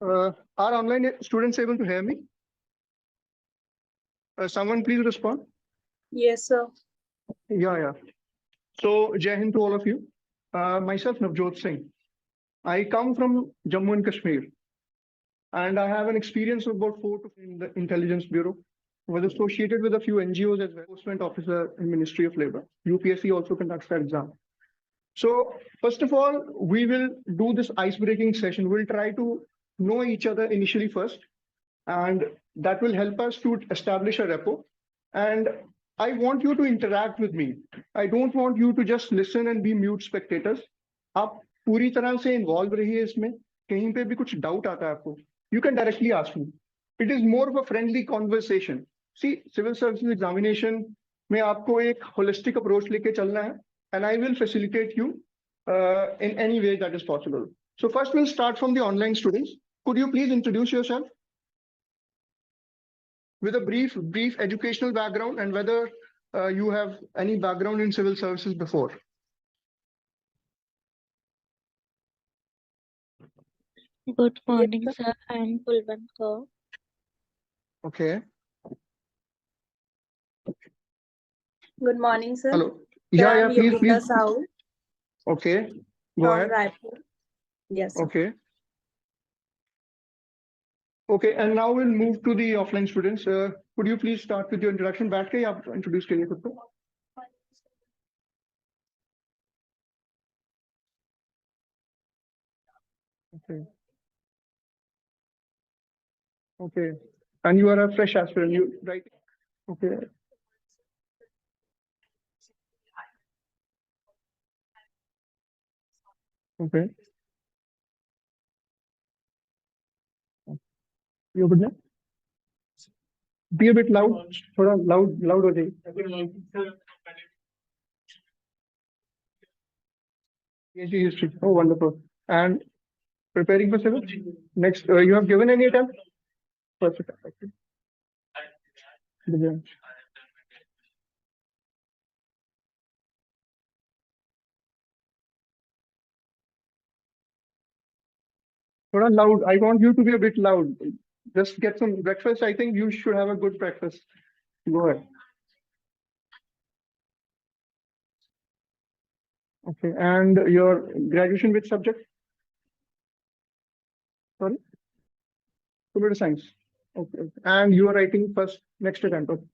Are online students able to hear me? Someone please respond. Yes, sir. Yeah. So, Jai Hind to all of you. Myself, Navjot Singh. I come from Jammu and Kashmir, and I have an experience of about 4 to in the Intelligence Bureau. Was associated with a few NGOs as well. Enforcement officer in Ministry of Labor. UPSC also conducts that exam. So, first of all, we will do this ice-breaking session. We'll try to know each other initially first, and that will help us to establish a rapport. And I want you to interact with me. I don't want you to just listen and be mute spectators. आप पूरी तरह से involve रहिए इसमें. कहीं पे भी कुछ doubt आता है आपको, you can directly ask me. It is more of a friendly conversation. See, civil services examination में आपको एक holistic approach लेके चलना है, and I will facilitate you in any way that is possible. So first we'll start from the online students. Could you please introduce yourself with a brief educational background and whether you have any background in civil services before? Good morning, sir. I am Pulvan Kaur. Okay. Good morning, sir. Hello. Sir, Yeah, I'm please. Yogita Sahu Okay. Go from ahead. Raipur. Yes, sir. Okay. Okay, and now we'll move to the offline students. Could you please start with your introduction? बैठ के आप introduce करिए खुद को. Okay. Okay. And you are a fresh aspirant, right? Okay. Okay. You're good now? Be a bit loud. थोड़ा loud हो जाइए. PhD history. Oh, wonderful. And preparing for civil? Next, you have given any attempt? First attempt. Okay. Thoda loud. I want you to be a bit loud. Just get some breakfast. I think you should have a good breakfast. Go ahead. Okay. And your graduation which subject? Sorry? Computer science. Okay. And you are writing first next attempt. Okay.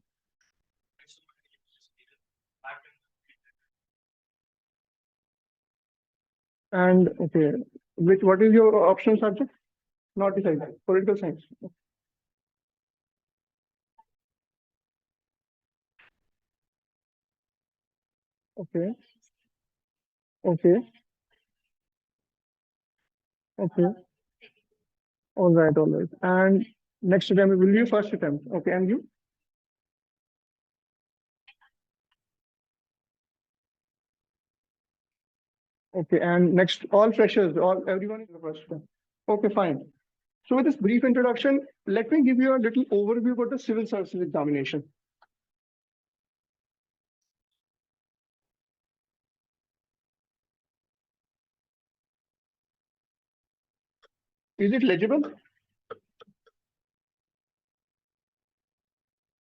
And okay, what is your optional subject? Not decided. Political science. Okay. Okay. Okay. All right. And next attempt will you first attempt? Okay. And you? Okay. And next, all freshers, everyone is the first one. Okay, fine. So with this brief introduction, let me give you a little overview about the civil services examination. Is it legible?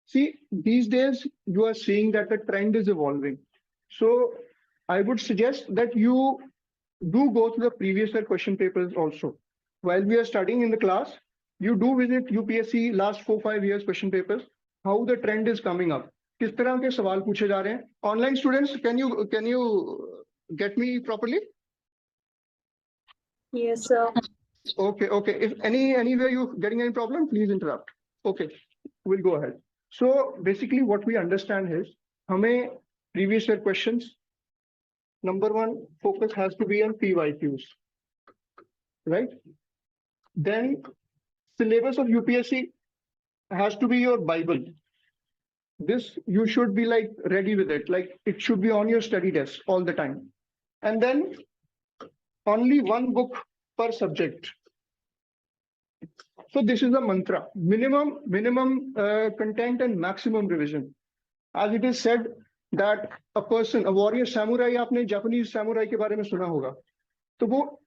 See, these days you are seeing that the trend is evolving. So I would suggest that you do go through the previous year question papers also. While we are studying in the class, you do visit UPSC last 4-5 years question papers, how the trend is coming up. किस तरह के सवाल पूछे जा रहे हैं? Online students, can you get me properly? Yes, sir. Okay. If anywhere you getting any problem, please interrupt. Okay, we'll go ahead. So basically what we understand is, हमें previous year questions, number one, focus has to be on PYQs, right? Then syllabus of UPSC has to be your Bible. This you should be like ready with it, like it should be on your study desk all the time. And then only one book per subject. So this is a mantra: minimum content and maximum revision. As it is said that a person, a warrior samurai, आपने Japanese samurai के बारे में सुना होगा, तो वो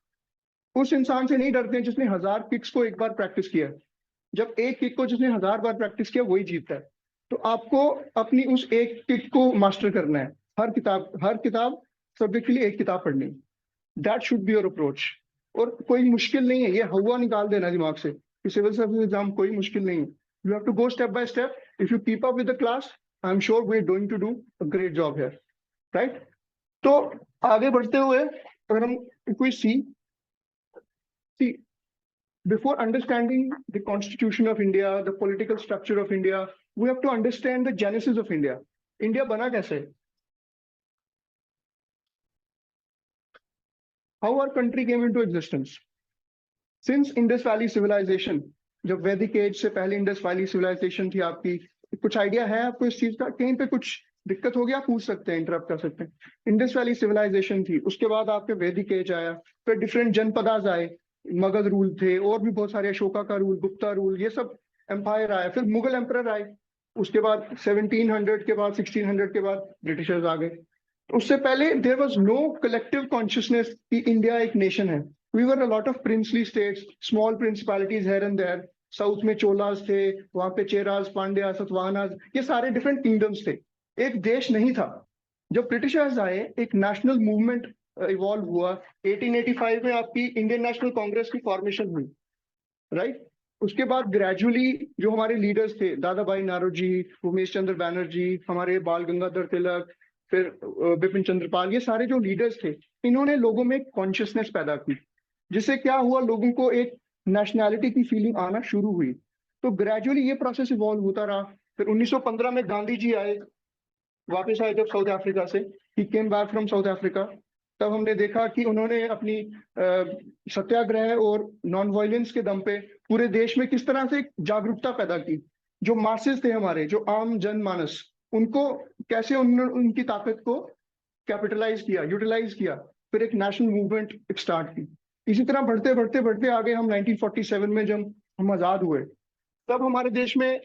उस इंसान से नहीं डरते हैं जिसने 1000 किक्स को एक बार प्रैक्टिस किया। जब एक किक को जिसने 1000 बार प्रैक्टिस किया वही जीतता है। तो आपको अपनी उस एक किक को मास्टर करना है। हर किताब सब्जेक्ट के लिए एक किताब पढ़नी। That should be your approach. और कोई मुश्किल नहीं है, ये हवा निकाल देना दिमाग से कि सिविल सर्विस एग्जाम कोई मुश्किल नहीं है। You have to go step by step. If you keep up with the class, I am sure we are going to do a great job here, right. तो आगे बढ़ते हुए अगर हम कोई सी before understanding the constitution of India, the political structure of India, we have to understand the genesis of India. India बना कैसे? How our country came into existence? Since Indus Valley civilization, जब वैदिक एज से पहले Indus valley civilisation थी आपकी, कुछ idea है आपको इस चीज का? कहीं पे कुछ दिक्कत हो गया पूछ सकते हैं, इंटरप्ट कर सकते हैं। इंडस वैली सिविलाइजेशन थी, उसके बाद आपके वैदिक एज आया, फिर डिफरेंट जनपदाज आए, मगध रूल थे और भी बहुत सारे, अशोका का रूल, गुप्ता रूल, ये सब एम्पायर आया, फिर मुगल एम्परर आए, उसके बाद 1700 के बाद 1600 के बाद ब्रिटिशर्स आ गए। उससे पहले there was no collective consciousness कि इंडिया एक नेशन है। We were a lot of princely states, small principalities here and there. South में चोलास थे, वहां पे चेराज, पांड्या, सतवाहनाज, ये सारे डिफरेंट किंगडम्स थे, एक देश नहीं था। जब ब्रिटिशर्स आए, एक नेशनल मूवमेंट इवॉल्व हुआ। 1885 में आपकी इंडियन नेशनल कांग्रेस की फॉर्मेशन हुई, राइट। उसके बाद ग्रेजुअली जो हमारे लीडर्स थे, दादा भाई नारोजी, उमेश चंद्र बैनर्जी, हमारे बाल गंगाधर तिलक, फिर बिपिन चंद्रपाल, ये सारे जो लीडर्स थे, इन्होंने लोगों में कॉन्शियसनेस पैदा की, जिससे क्या हुआ, लोगों को एक नेशनैलिटी की फीलिंग आना शुरू हुई। तो ग्रेजुअली ये प्रोसेस इवॉल्व होता रहा। फिर 1915 में गांधी जी आए, वापस आए जब साउथ अफ्रीका से, he came back from South Africa. तब हमने देखा कि उन्होंने अपनी सत्याग्रह और नॉन वायलेंस के दम पे पूरे देश में किस तरह से जागरूकता पैदा की। जो मासेस थे हमारे, जो आम जनमानस, उनको कैसे उन्होंने उनकी ताकत को कैपिटलाइज किया, यूटिलाइज किया, फिर एक नेशनल मूवमेंट स्टार्ट की। इसी तरह बढ़ते बढ़ते बढ़ते आगे हम 1947 में जब हम आजाद हुए, तब हमारे देश में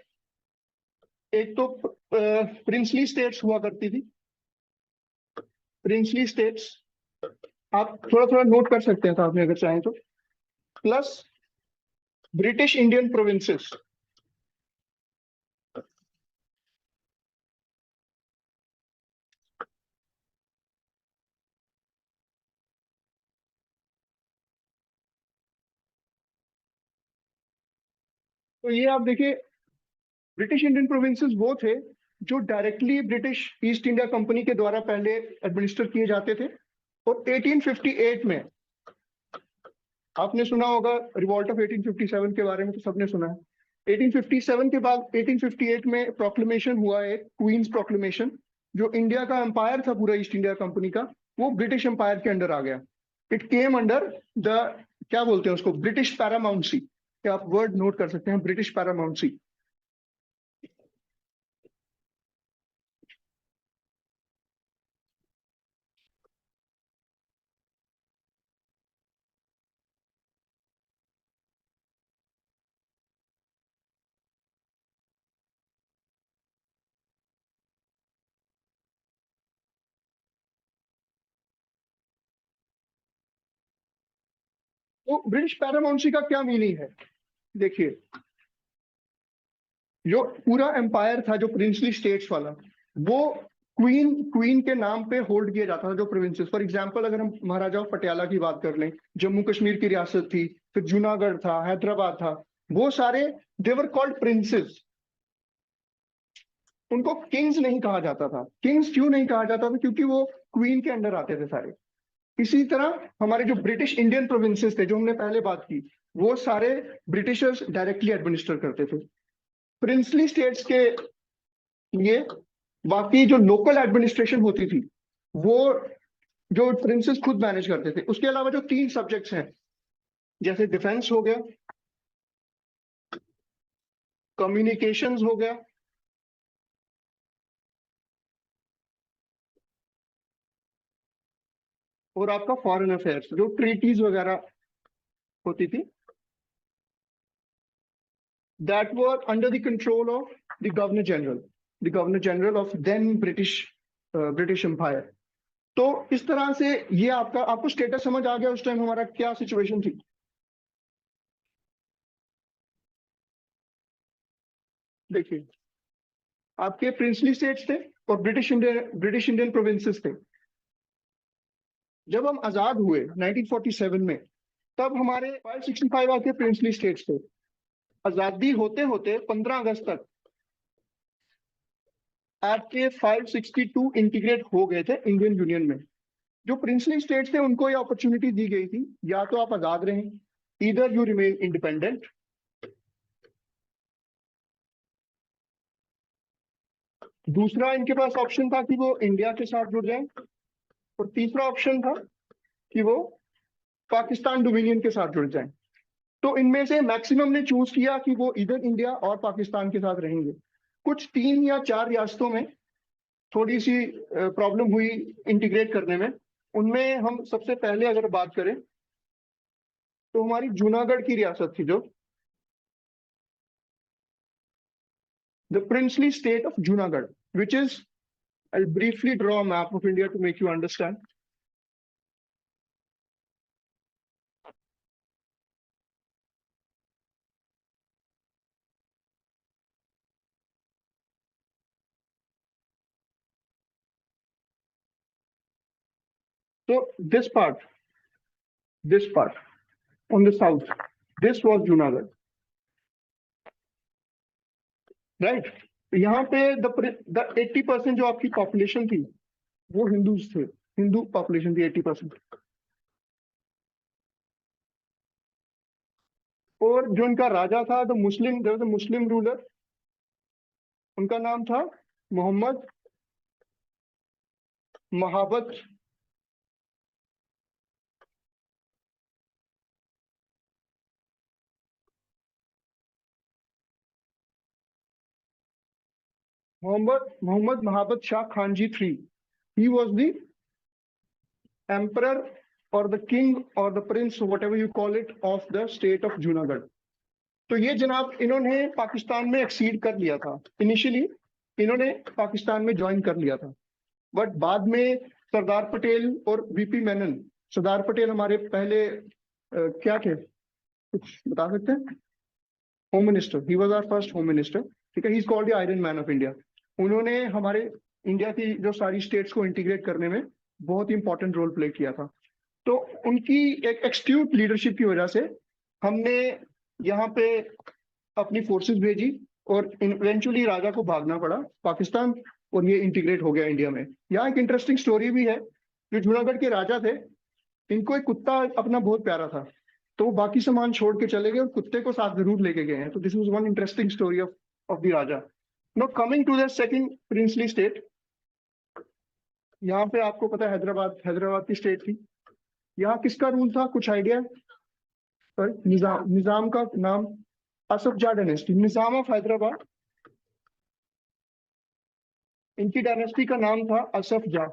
एक तो प्रिंसली स्टेट्स हुआ करती थी। प्रिंसली स्टेट्स आप थोड़ा थोड़ा नोट कर सकते हैं साथ में अगर चाहें तो, प्लस ब्रिटिश इंडियन प्रोविंसेस। तो ये आप देखिए, ब्रिटिश इंडियन प्रोविंसेस वो थे जो directly British east India company के द्वारा पहले एडमिनिस्टर किए जाते थे। और 1858 में आपने सुना होगा रिवॉल्ट ऑफ 1857 के बारे में, तो सबने सुना है। 1857 के बाद 1858 में प्रोक्लेमेशन हुआ, एक क्वींस प्रोक्लेमेशन, जो इंडिया का एम्पायर था पूरा ईस्ट इंडिया कंपनी का, वो ब्रिटिश एम्पायर के अंडर आ गया। इट केम अंडर द, क्या बोलते हैं उसको, ब्रिटिश पैरामाउंसी। क्या आप वर्ड नोट कर सकते हैं, ब्रिटिश पैरामाउंसी। तो ब्रिटिश पैरामाउंसी का क्या मीनिंग है? देखिए, जो पूरा एम्पायर था, जो प्रिंसली स्टेट्स वाला, वो क्वीन के नाम पे होल्ड किया जाता था जो प्रोविंसेस। फॉर एग्जांपल अगर हम महाराजा पटियाला की बात कर लें, जम्मू कश्मीर की रियासत थी, फिर जूनागढ़ था, हैदराबाद था, वो सारे देवर कॉल्ड प्रिंसेस। उनको किंग्स नहीं कहा जाता था। किंग्स क्यों नहीं कहा जाता था? क्योंकि वो क्वीन के अंडर आते थे सारे। इसी तरह हमारे जो ब्रिटिश इंडियन प्रोविंसेस थे, जो हमने पहले बात की, वो सारे ब्रिटिशर्स डायरेक्टली एडमिनिस्टर करते थे। प्रिंसली स्टेट्स के लिए बाकी जो लोकल एडमिनिस्ट्रेशन होती थी, वो जो प्रिंसेस खुद मैनेज करते थे। उसके अलावा जो 3 सब्जेक्ट्स हैं, जैसे डिफेंस हो गया, कम्युनिकेशंस हो गया, और आपका फॉरेन अफेयर्स, जो ट्रीटीज वगैरह होती थी, that were under the control of the governor general, the governor general of then British empire. तो इस तरह से ये आपको स्टेटस समझ आ गया उस टाइम हमारा क्या सिचुएशन थी? देखिए, आपके प्रिंसली स्टेट्स थे और ब्रिटिश इंडियन प्रोविंसेस थे। जब हम आजाद हुए 1947 में, तब हमारे 565 आपके प्रिंसली स्टेट्स थे। आजादी होते होते 15 अगस्त तक आपके 562 इंटीग्रेट हो गए थे इंडियन यूनियन में। जो प्रिंसली स्टेट्स थे उनको ये अपॉर्चुनिटी दी गई थी, या तो आप आजाद रहें, ईदर यू रिमेन इंडिपेंडेंट, दूसरा इनके पास ऑप्शन था कि वो इंडिया के साथ जुड़ जाएं, और तीसरा ऑप्शन था कि वो पाकिस्तान डोमिनियन के साथ जुड़ जाएं। तो इनमें से मैक्सिमम ने चूज किया कि वो इधर इंडिया और पाकिस्तान के साथ रहेंगे। कुछ 3 या 4 रियासतों में थोड़ी सी प्रॉब्लम हुई इंटीग्रेट करने में। उनमें हम सबसे पहले अगर बात करें तो हमारी जूनागढ़ की रियासत थी, जो the princely state of Junagadh, which is, I'll briefly draw a map of India to make you understand. So this part on the south, this was Junagadh, right? यहाँ पे the 80% जो आपकी पॉपुलेशन थी वो हिंदूज थे, हिंदू पॉपुलेशन थी 80%। और जो उनका राजा था, द मुस्लिम रूलर, उनका नाम था Mohammad Mahabat Mahabat Shah खानजी III. He was the emperor or the king or the prince, whatever you call it, of the state of Junagadh. तो ये जनाब इन्होंने पाकिस्तान में एक्सीड कर लिया था। इनिशियली इन्होंने पाकिस्तान में ज्वाइन कर लिया था, बट बाद में सरदार पटेल और वीपी मेनन, सरदार पटेल हमारे पहले क्या थे, कुछ बता सकते हैं? Home minister, he was our first home minister, ठीक है। He is called the iron man of India. उन्होंने हमारे इंडिया की जो सारी स्टेट्स को इंटीग्रेट करने में बहुत ही इंपॉर्टेंट रोल प्ले किया था। तो उनकी एक एक्सट्यूट लीडरशिप की वजह से हमने यहाँ पे अपनी फोर्सेस भेजी और इवेंचुअली राजा को भागना पड़ा पाकिस्तान, और ये इंटीग्रेट हो गया इंडिया में। यहाँ एक इंटरेस्टिंग स्टोरी भी है। जो जूनागढ़ के राजा थे, इनको एक कुत्ता अपना बहुत प्यारा था, तो वो बाकी सामान छोड़ के चले गए और कुत्ते को साथ जरूर लेके गए हैं। तो this was one interesting story of the raja. Now coming to the second princely state, यहाँ पे आपको पता है हैदराबाद की स्टेट थी। यहाँ किसका रूल था, कुछ आइडिया? निजाम का नाम, असफ जा डायनेस्टी, निजाम ऑफ हैदराबाद, इनकी डायनेस्टी का नाम था असफ जा,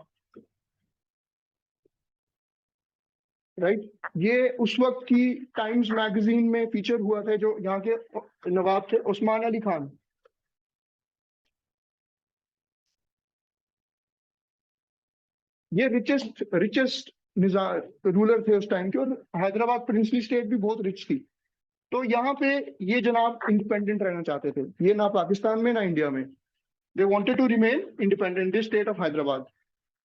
राइट। ये उस वक्त की टाइम्स मैगजीन में फीचर हुआ था। जो यहाँ के नवाब थे उस्मान अली खान, ये रिचेस्ट रूलर थे उस टाइम के, और हैदराबाद प्रिंसली स्टेट भी बहुत रिच थी। तो यहाँ पे ये जनाब इंडिपेंडेंट रहना चाहते थे, ये ना पाकिस्तान में ना इंडिया में। They wanted to remain independent, this state of Hyderabad.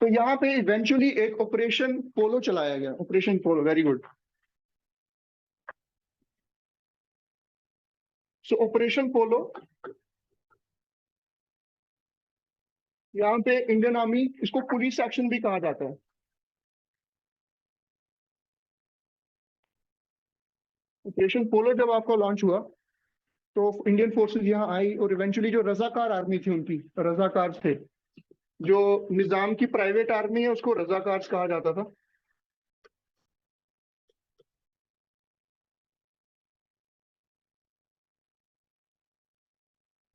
तो यहाँ पे इवेंचुअली एक ऑपरेशन पोलो चलाया गया, Operation Polo, very good. So Operation Polo, यहाँ पे इंडियन आर्मी, इसको पुलिस एक्शन भी कहा जाता है। ऑपरेशन पोलो जब आपका लॉन्च हुआ तो इंडियन फोर्सेस यहाँ आई, और इवेंचुअली जो रजाकार आर्मी थी उनकी, रजाकार थे, जो निजाम की प्राइवेट आर्मी है उसको रजाकार कहा जाता था।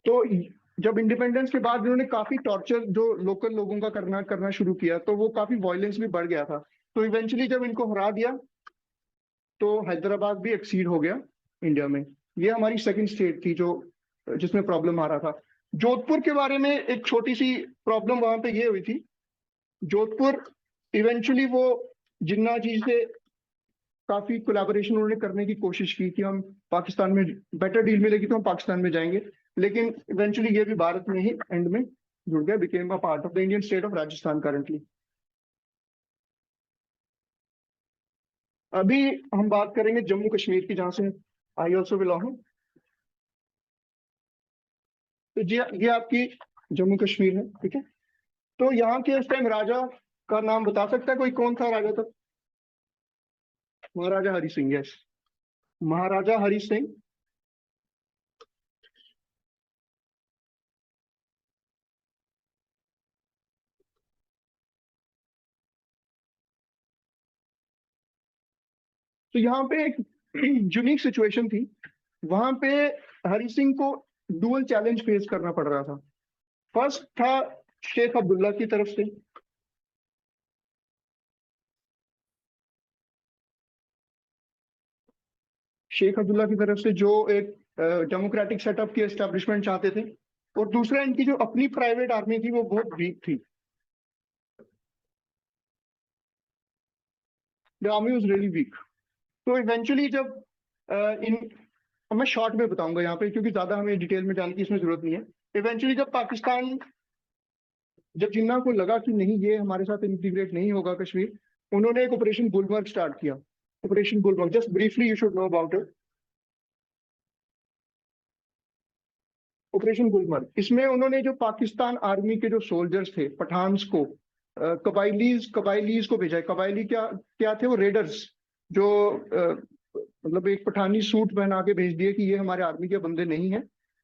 तो जब इंडिपेंडेंस के बाद इन्होंने काफी टॉर्चर जो लोकल लोगों का करना शुरू किया, तो वो काफी वायलेंस भी बढ़ गया था। तो इवेंचुअली जब इनको हरा दिया तो हैदराबाद भी एक्सीड हो गया इंडिया में। ये हमारी सेकंड स्टेट थी जो जिसमें प्रॉब्लम आ रहा था। जोधपुर के बारे में एक छोटी सी प्रॉब्लम वहां पे ये हुई थी। जोधपुर इवेंचुअली वो जिन्ना जी से काफी कोलैबोरेशन उन्होंने करने की कोशिश की कि हम पाकिस्तान में बेटर डील मिलेगी तो हम पाकिस्तान में जाएंगे, लेकिन इवेंचुअली ये भी भारत में ही एंड में जुड़ गया, became a part of the Indian state of Rajasthan currently. अभी हम बात करेंगे जम्मू कश्मीर की, जहां से आई ऑल्सो बिलोंग हूँ। तो जी ये आपकी जम्मू कश्मीर है, ठीक है। तो यहाँ के उस टाइम राजा का नाम बता सकता है कोई, कौन था राजा तक? महाराजा हरि सिंह, यस, महाराजा हरि सिंह। तो यहाँ पे एक यूनिक सिचुएशन थी, वहां पे हरि सिंह को डुअल चैलेंज फेस करना पड़ रहा था। फर्स्ट था शेख अब्दुल्ला की तरफ से, शेख अब्दुल्ला की तरफ से जो एक डेमोक्रेटिक सेटअप की एस्टेब्लिशमेंट चाहते थे, और दूसरा इनकी जो अपनी प्राइवेट आर्मी थी वो बहुत वीक थी। The army was really weak. तो इवेंचुअली जब इन मैं शॉर्ट में बताऊंगा यहाँ पे, क्योंकि ज्यादा हमें डिटेल में जानने की इसमें जरूरत नहीं है। इवेंचुअली जब जिन्ना को लगा कि नहीं ये हमारे साथ इंटीग्रेट नहीं होगा कश्मीर, उन्होंने एक ऑपरेशन गुलमर्ग स्टार्ट किया। Operation Gulmarg, just briefly you should know about it. Operation Gulmarg, इसमें उन्होंने जो पाकिस्तान आर्मी के जो सोल्जर्स थे, पठान्स को, कबाइलीज को भेजा है। कबाइली क्या क्या थे? वो रेडर्स, जो मतलब एक पठानी सूट पहना के भेज दिए कि ये हमारे आर्मी के बंदे नहीं है,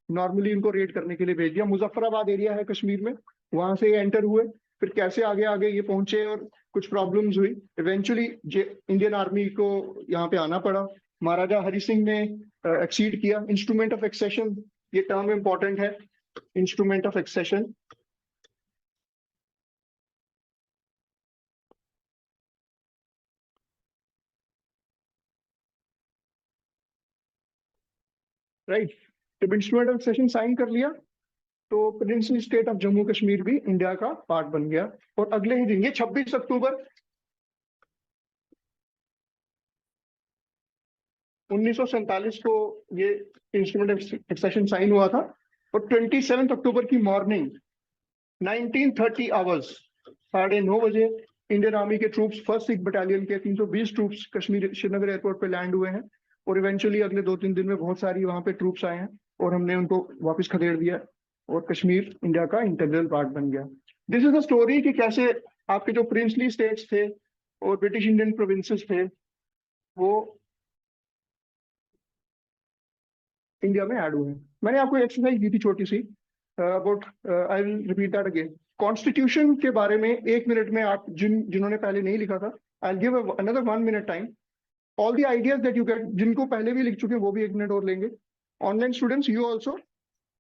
नॉर्मली इनको रेड करने के लिए भेज दिया। मुजफ्फराबाद एरिया है कश्मीर में, वहां से ये एंटर हुए। फिर कैसे आगे आगे ये पहुंचे और कुछ प्रॉब्लम्स हुई, इवेंचुअली इंडियन आर्मी को यहाँ पे आना पड़ा। महाराजा हरि सिंह ने एक्सीड किया। इंस्ट्रूमेंट ऑफ एक्सेशन, ये टर्म इंपॉर्टेंट है, इंस्ट्रूमेंट ऑफ एक्सेशन। राइट, जब इंस्ट्रूमेंट ऑफ एक्सेशन साइन कर लिया तो princely state of Jammu Kashmir भी इंडिया का पार्ट बन गया। और अगले ही दिन, ये 26 अक्टूबर 1947 को ये इंस्ट्रूमेंट ऑफ एक्सेशन साइन हुआ था। और 27 अक्टूबर की मॉर्निंग 1930 आवर्स, 9:30 बजे, इंडियन आर्मी के ट्रूप्स, फर्स्ट सिख बटालियन के 320 ट्रूप्स कश्मीर श्रीनगर एयरपोर्ट पे लैंड हुए हैं। और इवेंचुअली अगले 2-3 दिन में बहुत सारी वहां पे ट्रूप्स आए हैं और हमने उनको वापस खदेड़ दिया और कश्मीर इंडिया का इंटीग्रल पार्ट बन गया। दिस इज द स्टोरी कि कैसे आपके जो प्रिंसली स्टेट्स थे और ब्रिटिश इंडियन प्रोविंसेस थे वो इंडिया में ऐड हुए हैं। मैंने आपको एक्सरसाइज दी थी छोटी सी, about, I will repeat that again. Constitution के बारे में 1 मिनट में आप जिन्होंने पहले नहीं लिखा था, आई will give another 1 minute time. All the ideas that you get, जिनको पहले भी लिख चुके हैं वो भी 1 मिनट और लेंगे। Online students, you also,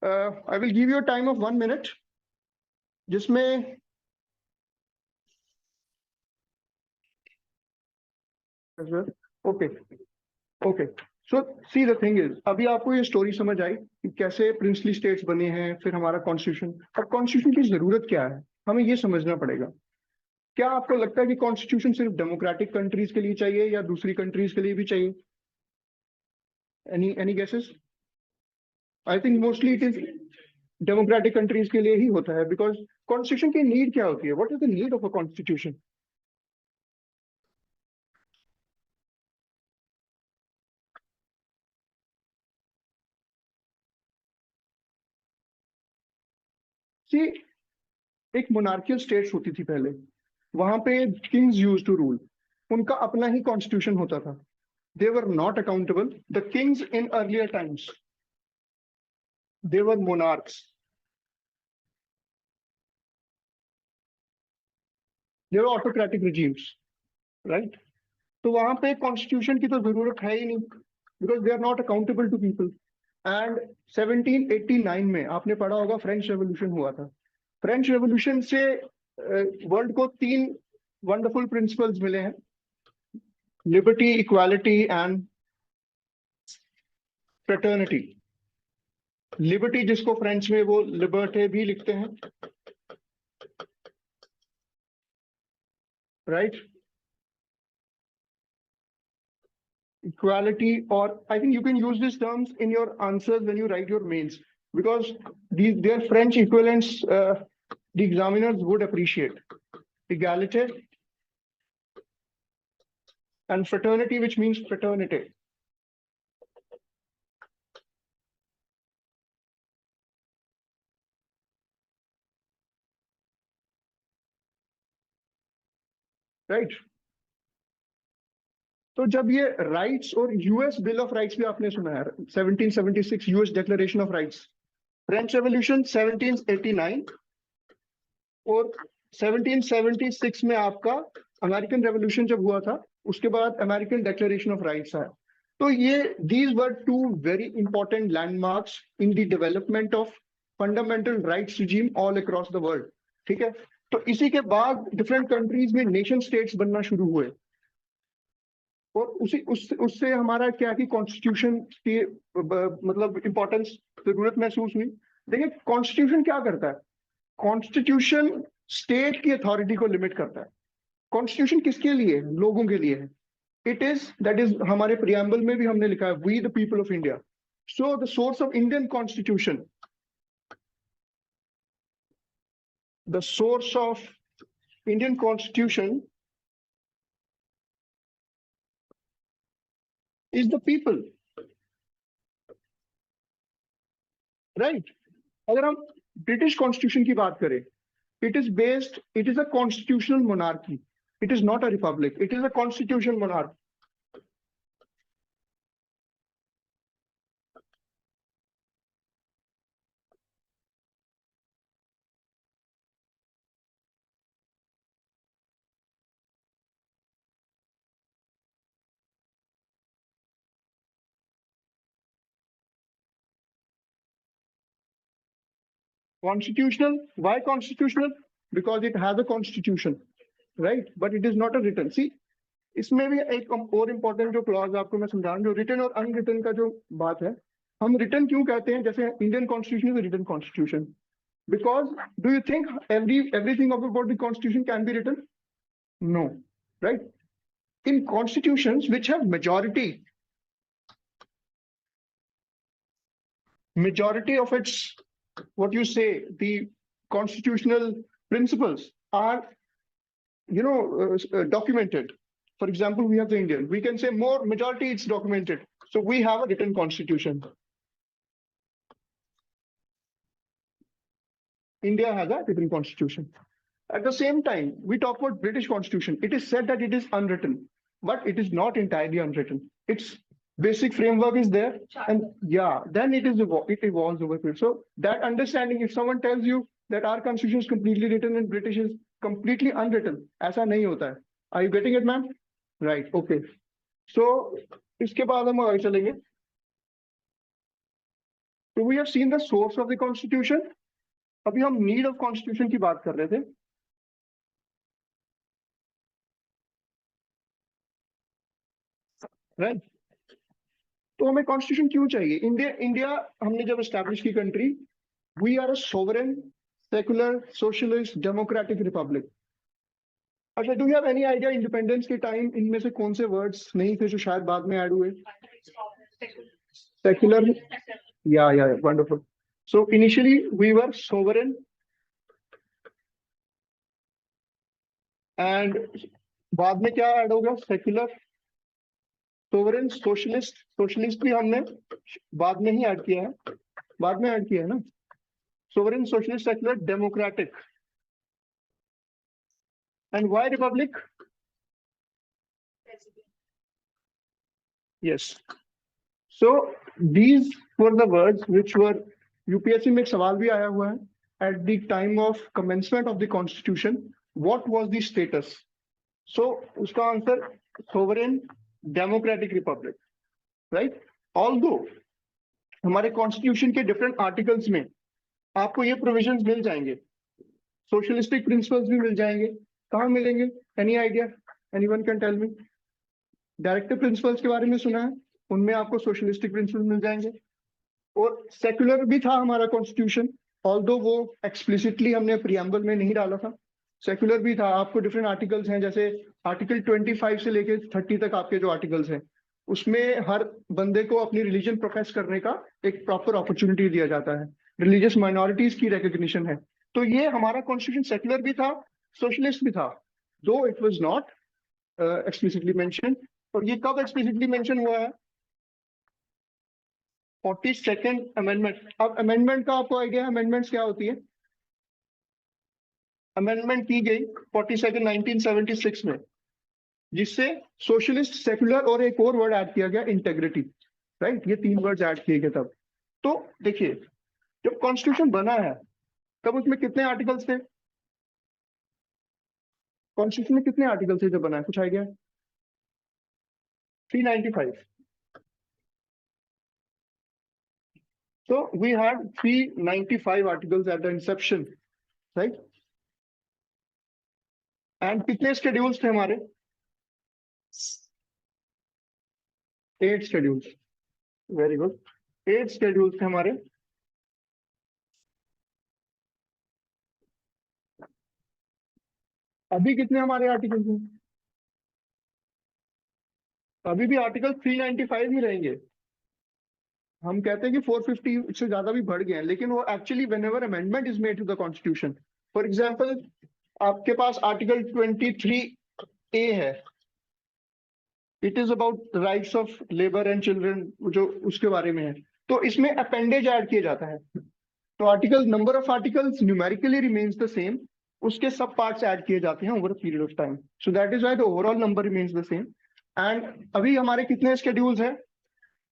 I will give you time of 1 minute, जिसमें okay okay. So see the thing is, अभी आपको ये स्टोरी समझ आई कि कैसे प्रिंसली स्टेट्स बने हैं, फिर हमारा कॉन्स्टिट्यूशन। और कॉन्स्टिट्यूशन की जरूरत क्या है, हमें ये समझना पड़ेगा। क्या आपको लगता है कि कॉन्स्टिट्यूशन सिर्फ डेमोक्रेटिक कंट्रीज के लिए चाहिए या दूसरी कंट्रीज के लिए भी चाहिए? Any guesses? I think mostly it is democratic countries के लिए ही होता है, बिकॉज कॉन्स्टिट्यूशन की नीड क्या होती है? What is the need of a constitution? See, एक मोनार्कियल स्टेट्स होती थी पहले, वहां पे किंग्स यूज टू रूल, उनका अपना ही कॉन्स्टिट्यूशन होता था। They were not accountable. The kings in earlier times, they were monarchs. They were autocratic regimes, right? तो वहां पे कॉन्स्टिट्यूशन की तो जरूरत है ही नहीं, because they are not accountable to people. And 1789 में आपने पढ़ा होगा फ्रेंच रेवोल्यूशन हुआ था। फ्रेंच रेवोल्यूशन से वर्ल्ड को 3 वंडरफुल प्रिंसिपल्स मिले हैं, liberty, equality and fraternity. Liberty, जिसको फ्रेंच में वो लिबर्टे भी लिखते हैं, right? Equality, or I think you can use these terms in your answers when you write your mains, because their French equivalents, the examiners would appreciate. Egalite and fraternity, which means fraternity. Right? तो जब ये rights और US bill of rights भी आपने सुना है, 1776 US declaration of rights, French revolution 1789 और 1776 में आपका अमेरिकन रेवोल्यूशन जब हुआ था, उसके बाद अमेरिकन डिक्लेरेशन ऑफ राइट्स आया. तो ये these were two very important landmarks in the development of fundamental rights regime all across the world. ठीक है, तो इसी के बाद डिफरेंट कंट्रीज में नेशन स्टेट्स बनना शुरू हुए, और उससे हमारा क्या कि कॉन्स्टिट्यूशन की मतलब इंपॉर्टेंस, जरूरत महसूस हुई. देखिए कॉन्स्टिट्यूशन क्या करता है, कॉन्स्टिट्यूशन स्टेट की अथॉरिटी को लिमिट करता है. कॉन्स्टिट्यूशन किसके लिए, लोगों के लिए है. इट इज दैट इज हमारे प्रियम्बल में भी हमने लिखा है, we the people of India. So the source of Indian constitution, the source of Indian constitution is the people, right? अगर हम ब्रिटिश कॉन्स्टिट्यूशन की बात करें, it is a constitutional monarchy. It is not a republic. It is a constitutional monarchy. Constitutional. Why constitutional? Because it has a constitution, right? But it is not a written. See, इसमें भी एक और important जो clause आपको मैं समझा रहा हूँ, जो रिटन और अनरिटन का जो बात है. हम रिटन क्यों कहते हैं, जैसे Indian constitution is written constitution, because do you think everything about the constitution can be written? No, right? In constitutions which have majority of its, what you say, the constitutional principles are, documented. For example, we have the Indian, we can say more majority, it's documented. So we have a written constitution. India has a written constitution. At the same time, we talk about British constitution. It is said that it is unwritten, but it is not entirely unwritten. Its basic framework is there, and then it evolves over period. So that understanding, if someone tells you that our constitution is completely written and British is completely unwritten, ऐसा नहीं होता है. Are you getting it, ma'am? Right. Okay. So इसके बाद हम आगे चलेंगे. So we have seen the source of the constitution. अभी हम need of constitution की बात कर रहे थे. Right. तो हमें कॉन्स्टिट्यूशन क्यों चाहिए? इंडिया हमने जब एस्टैब्लिश की country, we are a sovereign, secular, socialist, democratic republic. अच्छा, do you have any idea independence के टाइम इनमें से कौन से वर्ड्स नहीं थे जो शायद बाद में ऐड हुए? सेकुलर, या wonderful. So initially we were sovereign, and बाद में क्या ऐड होगा? सेकुलर, सोवरेन, सोशलिस्ट भी हमने बाद में ही ऐड किया है, ना. Sovereign, socialist, secular, democratic. And why republic? Yes. So these were the words which were, UPSC में एक सवाल भी आया हुआ है, at the time of commencement of the constitution what was the status? So उसका answer sovereign, democratic republic, right. Although हमारे constitution के डिफरेंट आर्टिकल्स में आपको ये प्रोविजंस मिल जाएंगे, सोशलिस्टिक प्रिंसिपल्स भी मिल जाएंगे. कहाँ मिलेंगे? Any idea? Anyone can tell me? Directive principles के बारे में सुना है, उनमें आपको सोशलिस्टिक प्रिंसिपल मिल जाएंगे. और सेक्युलर भी था हमारा कॉन्स्टिट्यूशन, ऑल्दो वो एक्सप्लिसिटली हमने प्रियम्बल में नहीं डाला था. सेक्युलर भी था, आपको डिफरेंट आर्टिकल्स हैं, जैसे आर्टिकल 25 से लेके 30 तक आपके जो आर्टिकल्स हैं उसमें हर बंदे को अपनी रिलीजन प्रोफेस करने का एक प्रॉपर अपॉर्चुनिटी दिया जाता है, रिलीजियस माइनॉरिटीज की रिकग्निशन है। तो ये हमारा कॉन्स्टिट्यूशन सेक्युलर भी था, सोशलिस्ट भी था, दो it was not explicitly mention. और ये कब एक्सप्लिसिटली मेंशन हुआ है? 42nd amendment. अब अमेंडमेंट का आपको आइडिया है अमेंडमेंट्स क्या होती है? अमेंडमेंट की गई 42 1976 में, जिससे सोशलिस्ट, सेक्युलर और एक और वर्ड ऐड किया गया, इंटेग्रिटी। राइट, ये 3 वर्ड्स ऐड किए गए तब। तो देखिए, जब कॉन्स्टिट्यूशन बना है तब उसमें कितने आर्टिकल्स थे? कॉन्स्टिट्यूशन में कितने आर्टिकल्स थे जब बना है, कुछ idea? 395। So we had 395 articles at the inception, right? And कितने schedules थे हमारे? 8 schedules. Very good. 8 schedules थे हमारे। अभी कितने हमारे आर्टिकल्स हैं? अभी भी आर्टिकल 395 ही रहेंगे। हम कहते हैं कि 450 से ज्यादा भी बढ़ गए हैं, लेकिन वो actually whenever amendment is made to the constitution, for example आपके पास आर्टिकल 23A है, it is about rights of labour and children, जो उसके बारे में है। तो इसमें अपेंडेज ऐड किया जाता है, तो article, number of articles numerically remains the same, उसके सब पार्ट्स ऐड किए जाते हैं over a period of time, so that is why the overall number remains the same. And अभी हमारे कितने स्केड्यूल्स हैं?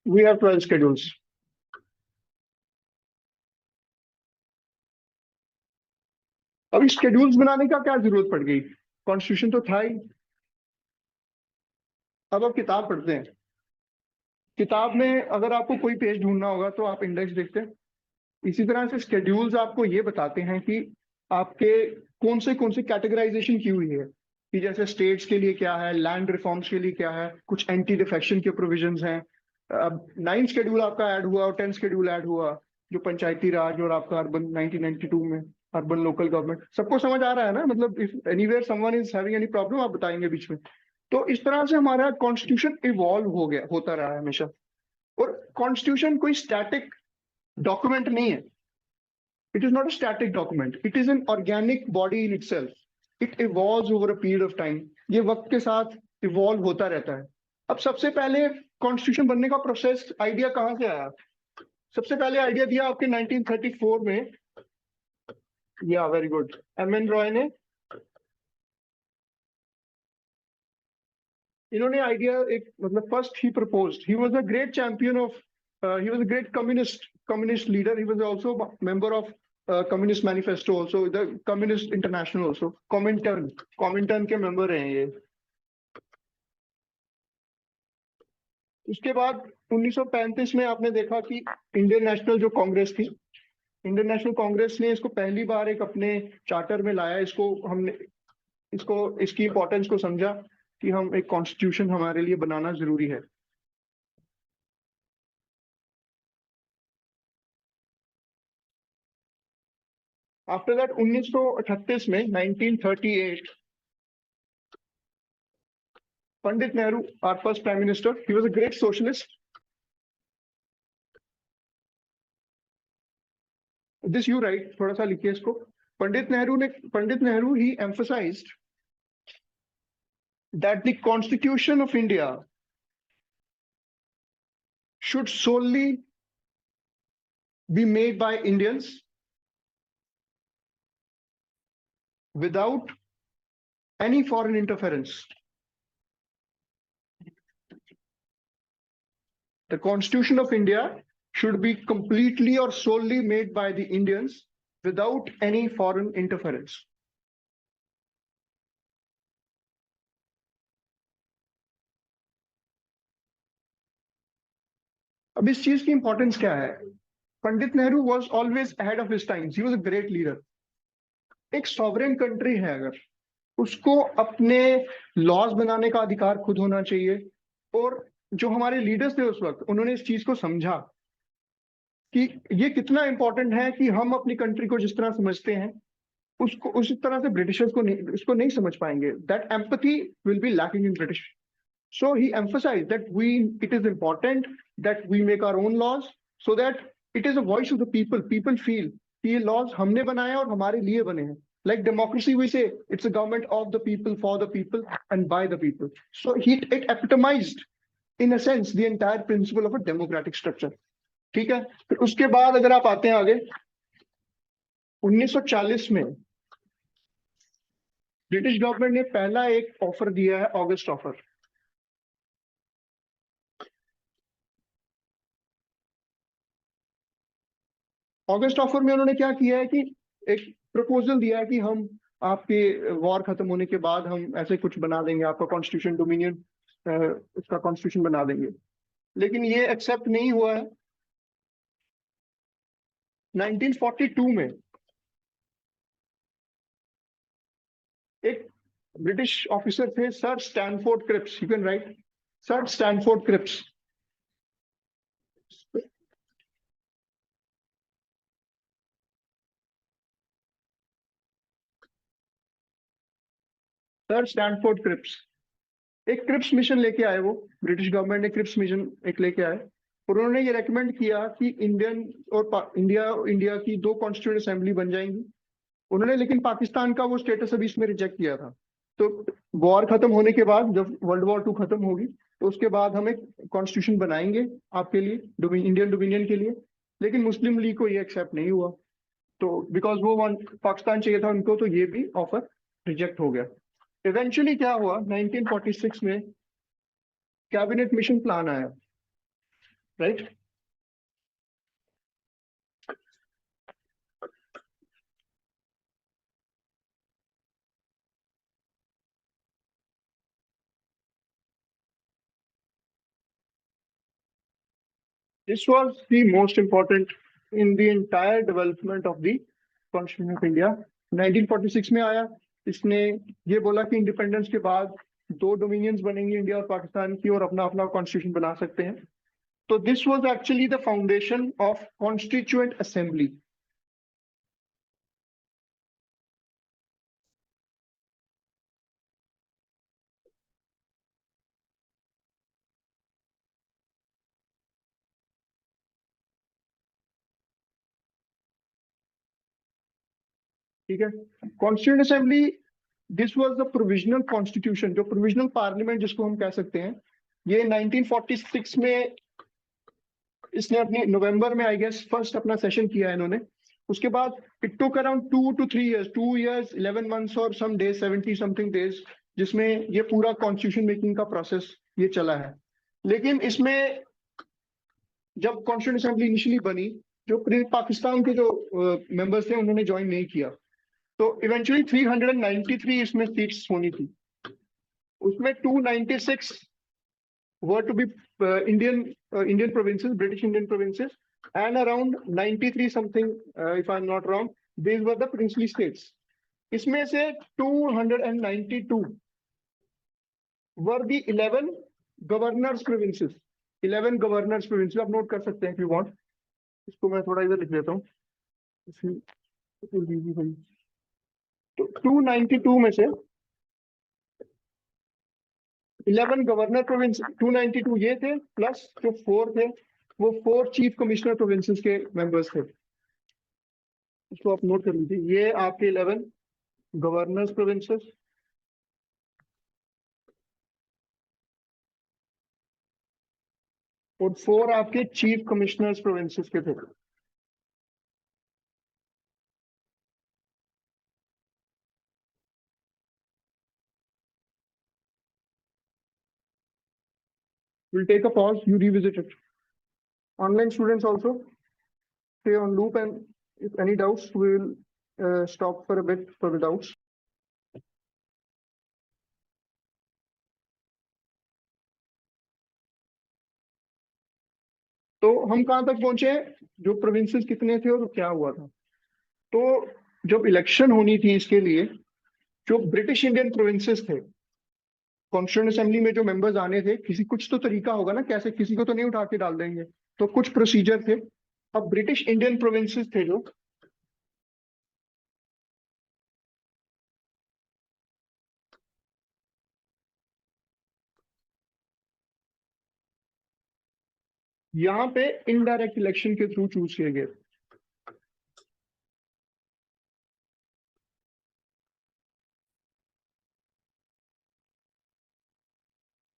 We have 12 schedules. अभी स्केड्यूल्स बनाने का क्या जरूरत पड़ गई? कॉन्स्टिट्यूशन तो था ही। अब आप किताब पढ़ते हैं, किताब में अगर आपको कोई पेज ढूंढना होगा तो आप इंडेक्स देखते हैं। इसी तरह से स्केड्यूल्स आपको ये बताते हैं कि आपके कौन से कैटेगराइजेशन की हुई है, कि जैसे स्टेट्स के लिए क्या है, लैंड रिफॉर्म्स के लिए क्या है, कुछ एंटी डिफेक्शन के प्रोविजंस हैं। अब 9 शेड्यूल आपका ऐड हुआ और 10 शेड्यूल ऐड हुआ, जो पंचायती राज और आपका अर्बन 1992 में अर्बन लोकल गवर्नमेंट। सबको समझ आ रहा है ना? मतलब if anywhere someone is having any problem आप बताएंगे बीच में। तो इस तरह से हमारा कॉन्स्टिट्यूशन इवॉल्व हो गया, होता रहा है हमेशा। और कॉन्स्टिट्यूशन कोई स्टैटिक डॉक्यूमेंट नहीं है, it is not a static document, it is an organic body in itself, it evolves over a period of time, ये वक्त के साथ इवॉल्व होता रहता है। अब सबसे पहले कॉन्स्टिट्यूशन बनने का प्रोसेस, आइडिया कहाँ से आया? सबसे पहले आइडिया दिया आपके 1934 में, या वेरी गुड, एम.एन. रॉय ने। इन्होंने आइडिया एक, मतलब first he proposed, he was a great champion of, he was a great communist leader, he was also member of communist manifesto, also the communist international, also Comintern के member हैं ये। उसके बाद 1935 में आपने देखा कि इंडियन नेशनल जो कांग्रेस थी, इंडियन नेशनल कांग्रेस ने इसको पहली बार एक अपने चार्टर में लाया, इसको इसकी इंपॉर्टेंस को समझा कि हम एक कॉन्स्टिट्यूशन हमारे लिए बनाना जरूरी है। आफ्टर दैट 1938 में 1938 Pandit Nehru, our first prime minister, he was a great socialist. This you write, थोड़ा सा लिखिए इसको। Pandit Nehru he emphasized that the Constitution of India should solely be made by Indians without any foreign interference. The Constitution of India should be completely or solely made by the Indians without any foreign interference. अब इस चीज की importance क्या है? Pandit Nehru was always ahead of his times, he was a great leader. एक sovereign country है, अगर उसको अपने लॉज बनाने का अधिकार खुद होना चाहिए। और जो हमारे लीडर्स थे उस वक्त, उन्होंने इस चीज को समझा कि ये कितना इंपॉर्टेंट है कि हम अपनी कंट्री को जिस तरह समझते हैं उसको उसी तरह से ब्रिटिशर्स को नहीं, इसको नहीं समझ पाएंगे. That empathy will be lacking in British. So he emphasized that it is important that we make our own laws so that it is a voice of the people. People feel कि ये laws हमने बनाए और हमारे लिए बने हैं. Like democracy, we say it's a government of the people, for the people, and by the people. So it epitomized, in a sense, the entire principle of a democratic structure. ठीक है. फिर उसके बाद अगर आप आते हैं आगे, 1940 में ब्रिटिश गवर्नमेंट ने पहला एक ऑफर दिया है, ऑगस्ट ऑफर. ऑगस्ट ऑफर में उन्होंने क्या किया है कि एक प्रपोजल दिया है कि हम आपके वॉर खत्म होने के बाद हम ऐसे कुछ बना देंगे, आपका कॉन्स्टिट्यूशन डोमिनियन, उसका कॉन्स्टिट्यूशन बना देंगे. लेकिन ये एक्सेप्ट नहीं हुआ है. 1942 में एक ब्रिटिश ऑफिसर थे, sir Stanford Cripps. You can write sir Stanford Cripps. Sir Stanford Cripps एक क्रिप्स मिशन लेके आए. वो ब्रिटिश गवर्नमेंट ने क्रिप्स मिशन एक लेके आए और उन्होंने ये रेकमेंड किया कि इंडियन और इंडिया की 2 कॉन्स्टिट्यूएंट असेंबली बन जाएंगी. उन्होंने लेकिन पाकिस्तान का वो स्टेटस अभी इसमें रिजेक्ट किया था. तो वॉर खत्म होने के बाद, जब वर्ल्ड वॉर 2 खत्म होगी, तो उसके बाद हम एक कॉन्स्टिट्यूशन बनाएंगे आपके लिए, इंडियन डोमिनियन के लिए. लेकिन मुस्लिम लीग को ये एक्सेप्ट नहीं हुआ. तो बिकॉज वो पाकिस्तान चाहिए था उनको, तो ये भी ऑफर रिजेक्ट हो गया. इवेंचुअली क्या हुआ, 1946 में कैबिनेट मिशन प्लान आया. Right. This was the most important in the entire development of the Constitution of India. 1946 में आया. इसने ये बोला कि इंडिपेंडेंस के बाद 2 डोमिनियंस बनेंगे, इंडिया और पाकिस्तान की, और अपना अपना कॉन्स्टिट्यूशन बना सकते हैं. तो this was actually the foundation of constituent assembly. ठीक है. Constituent assembly, this was the provisional constitution, जो प्रोविजनल पार्लियामेंट जिसको हम कह सकते हैं. ये 1946 में इसने अपनी नवंबर में, आई गेस, फर्स्ट अपना सेशन किया है इन्होंने. उसके बाद it took around 2 to 3 years, 2 years 11 months और सम डेज, 70 समथिंग डेज, जिसमें ये पूरा कॉन्स्टिट्यूशन मेकिंग का प्रोसेस ये चला है. लेकिन इसमें जब कॉन्स्टिट्यूएंट असेंबली इनिशियली बनी, जो पाकिस्तान के जो मेंबर्स थे उन्होंने ज्वाइन नहीं किया. तो इवेंचुअली 393 इसमें सीट्स होनी थी. उसमें 296 were to be Indian provinces, British Indian provinces, and around 93 something, if I'm not wrong, these were the princely states. इसमें से 292 were the 11 governors provinces. 11 governors provinces आप नोट कर सकते हैं if you want. इसको मैं थोड़ा इधर लिख देता हूँ. तो 292 में से 11 गवर्नर प्रोविंस, 292 ये थे, प्लस जो 4 थे वो 4 चीफ कमिश्नर प्रोविंसेस के मेंबर्स थे. इसको आप नोट कर लीजिए. ये आपके 11 गवर्नर्स प्रोविंसेस, और 4 आपके चीफ कमिश्नर्स प्रोविंसेस के थे. We'll take a pause, you revisit it. Online students also stay on loop, and if any doubts, we will stop for a bit for the doubts. तो हम कहाँ तक पहुंचे, जो प्रोविंसेस कितने थे और क्या हुआ था. तो जब इलेक्शन होनी थी इसके लिए, जो ब्रिटिश इंडियन प्रोविंसेस थे, कॉन्स्टिट्यूएंट असेंबली में जो मेंबर्स आने थे, कुछ तो तरीका होगा ना, कैसे, किसी को तो नहीं उठा के डाल देंगे. तो कुछ प्रोसीजर थे. अब ब्रिटिश इंडियन प्रोविंसेस थे जो यहाँ पे इनडायरेक्ट इलेक्शन के थ्रू चूज किए गए।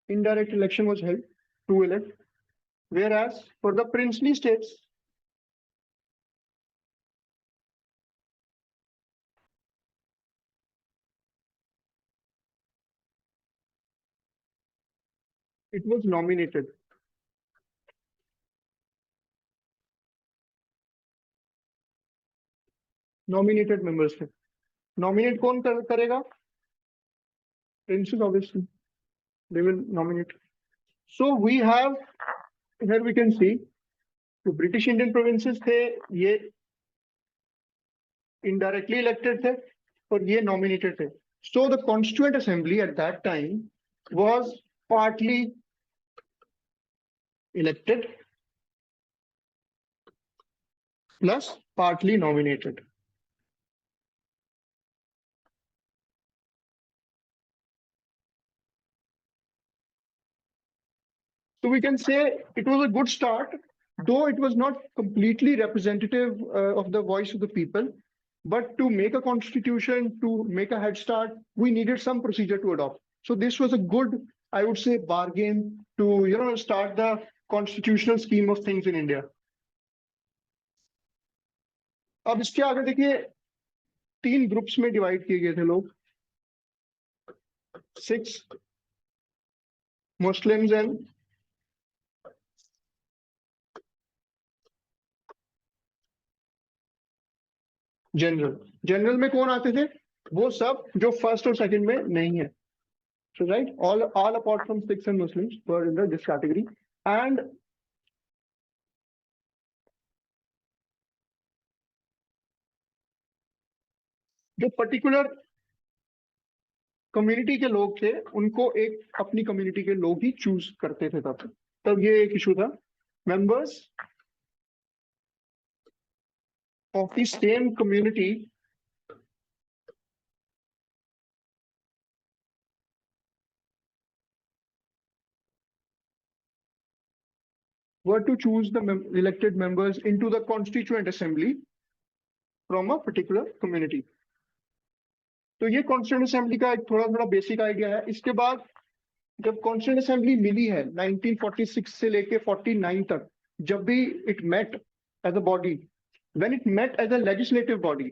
Indirect election was held to elect, whereas for the princely states, it was nominated. Nominated members थे। Nominate कौन करेगा? Princes, obviously. They will nominate. So we have, here we can see, तो British Indian provinces थे, ये indirectly elected थे, और ये nominated थे। So the Constituent Assembly at that time was partly elected plus partly nominated. So we can say it was a good start, though it was not completely representative of the voice of the people. But to make a constitution, to make a head start, we needed some procedure to adopt. So this was a good, I would say, bargain to start the constitutional scheme of things in India. अब इसके आगे देखिए 3 groups में divide किए गए थे लोग, 6 Muslims and general में कौन आते थे? वो सब जो फर्स्ट और सेकंड में नहीं है। So right, all apart from Sikhs and Muslims were in this category. And जो पर्टिकुलर कम्युनिटी के लोग थे उनको एक अपनी कम्युनिटी के लोग ही चूज करते थे तब ये एक इशू था। Members of the same community were to choose the elected members into the Constituent Assembly from a particular community. तो ये Constituent Assembly का एक थोड़ा बेसिक आइडिया है। इसके बाद जब Constituent Assembly मिली है 1946 से लेके 49 तक, जब भी it met as a body, when it met as a legislative body,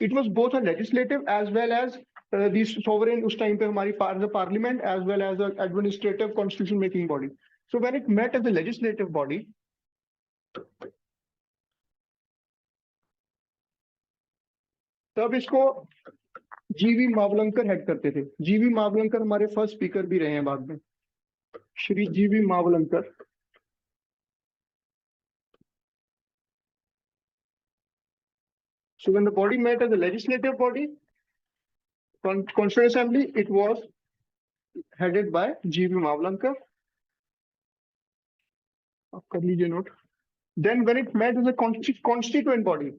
it was both a legislative as well as the sovereign उस टाइम पे हमारी parliament as well as an administrative constitution making body. So when it met as a legislative body, तब इसको जीवी Mavalankar head करते थे। जीवी मावलंकर हमारे फर्स्ट स्पीकर भी रहे हैं बाद में, श्री जीवी Mavalankar. So when the body met as a legislative body, Constituent Assembly, it was headed by G.V. Mavlankar. कर लीजिए note. Then when it met as a constituent body,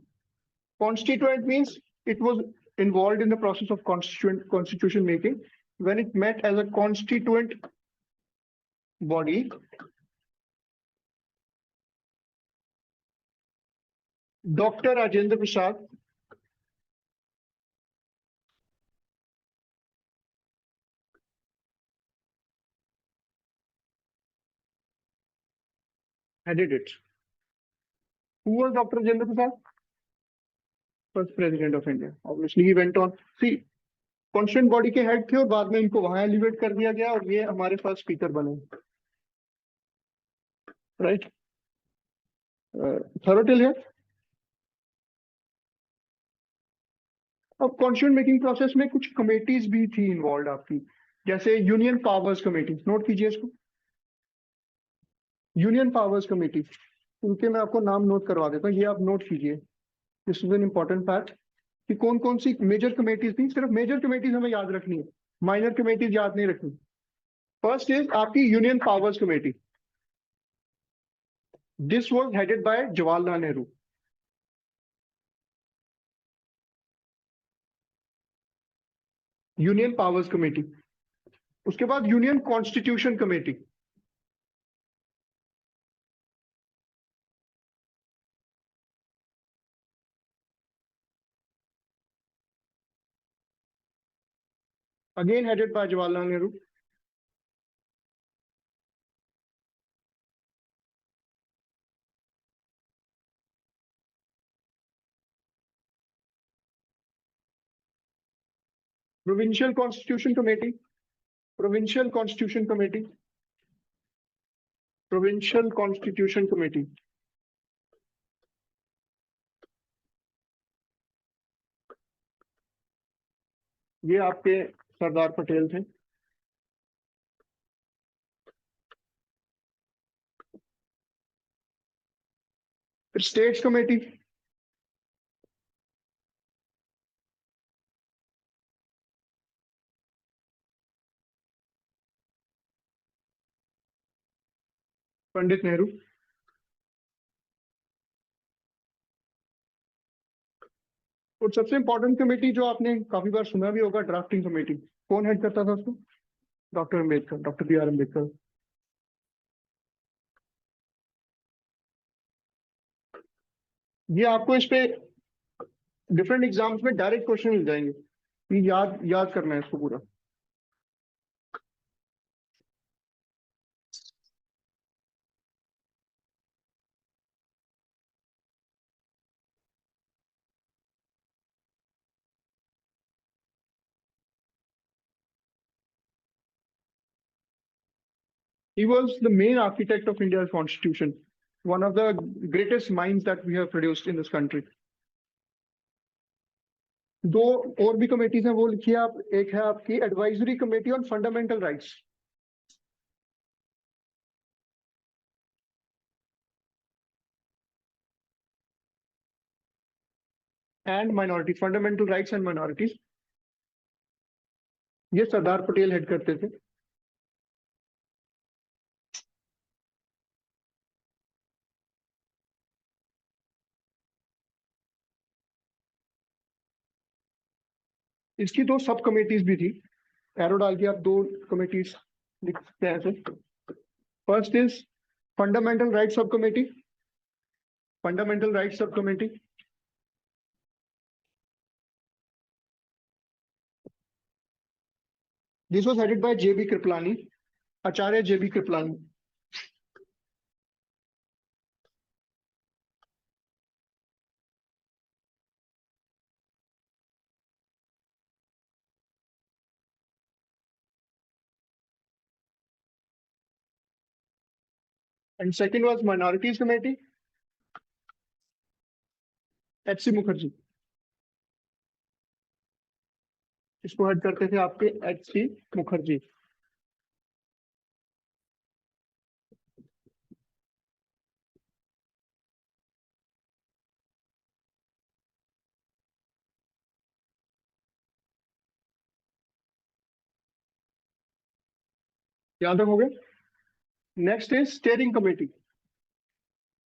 constituent means it was involved in the process of constitution making. When it met as a constituent body, Dr. Rajendra Prasad headed it. Who was Dr. Rajendra Prasad? First president of India. Obviously, he went on. See, constituent body के head थे और बाद में इनको वहां elevate कर दिया गया और ये हमारे फर्स्ट स्पीकर बने। राइट, थोड़ा टिल है। अब कॉन्स्टिट्यूशन मेकिंग प्रोसेस में कुछ कमेटीज भी थी इन्वॉल्व आपकी, जैसे यूनियन पावर्स कमेटी। नोट कीजिए इसको, यूनियन पावर्स कमेटी। उनके मैं आपको नाम नोट करवा देता हूँ, ये आप नोट कीजिए। This is an important fact कि कौन कौन सी मेजर कमेटीज थी। सिर्फ मेजर कमेटीज हमें याद रखनी है, माइनर कमेटीज याद नहीं रखनी। फर्स्ट इज आपकी union powers committee. This was headed bye Jawaharlal Nehru. Union powers committee. उसके बाद union constitution committee. again headed by Jawaharlal Nehru. Provincial Constitution Committee, Provincial Constitution Committee, Provincial Constitution Committee. ये आपके सरदार पटेल थे। फिर स्टेट्स कमेटी, पंडित नेहरू। और सबसे important committee जो आपने काफी बार सुना भी होगा, ड्राफ्टिंग कमेटी। कौन हेड करता था उसको? Doctor Ambedkar, doctor B R Ambedkar. ये आपको इस पे डिफरेंट एग्जाम्स में डायरेक्ट क्वेश्चन मिल जाएंगे, ये याद करना है इसको पूरा। He was the main architect of India's constitution, one of the greatest minds that we have produced in this country. दो और भी कमेटीज हैं, वो लिखिए आप। एक है आपकी advisory committee on fundamental rights, and minority, fundamental rights and minorities. ये सरदार पटेल हेड करते थे। इसकी दो सब कमेटीज भी थी, एरो डाल के आप दो कमेटीज लिख सकते हैं ऐसे। First is fundamental right sub committee, fundamental right sub committee. This was headed by J.B. Kripalani, Acharya J.B. Kripalani. And second was Minorities Committee, H.C. Mukherjee. इसको हेड करते थे आपके H.C. मुखर्जी। याद रखोगे? Next is steering committee,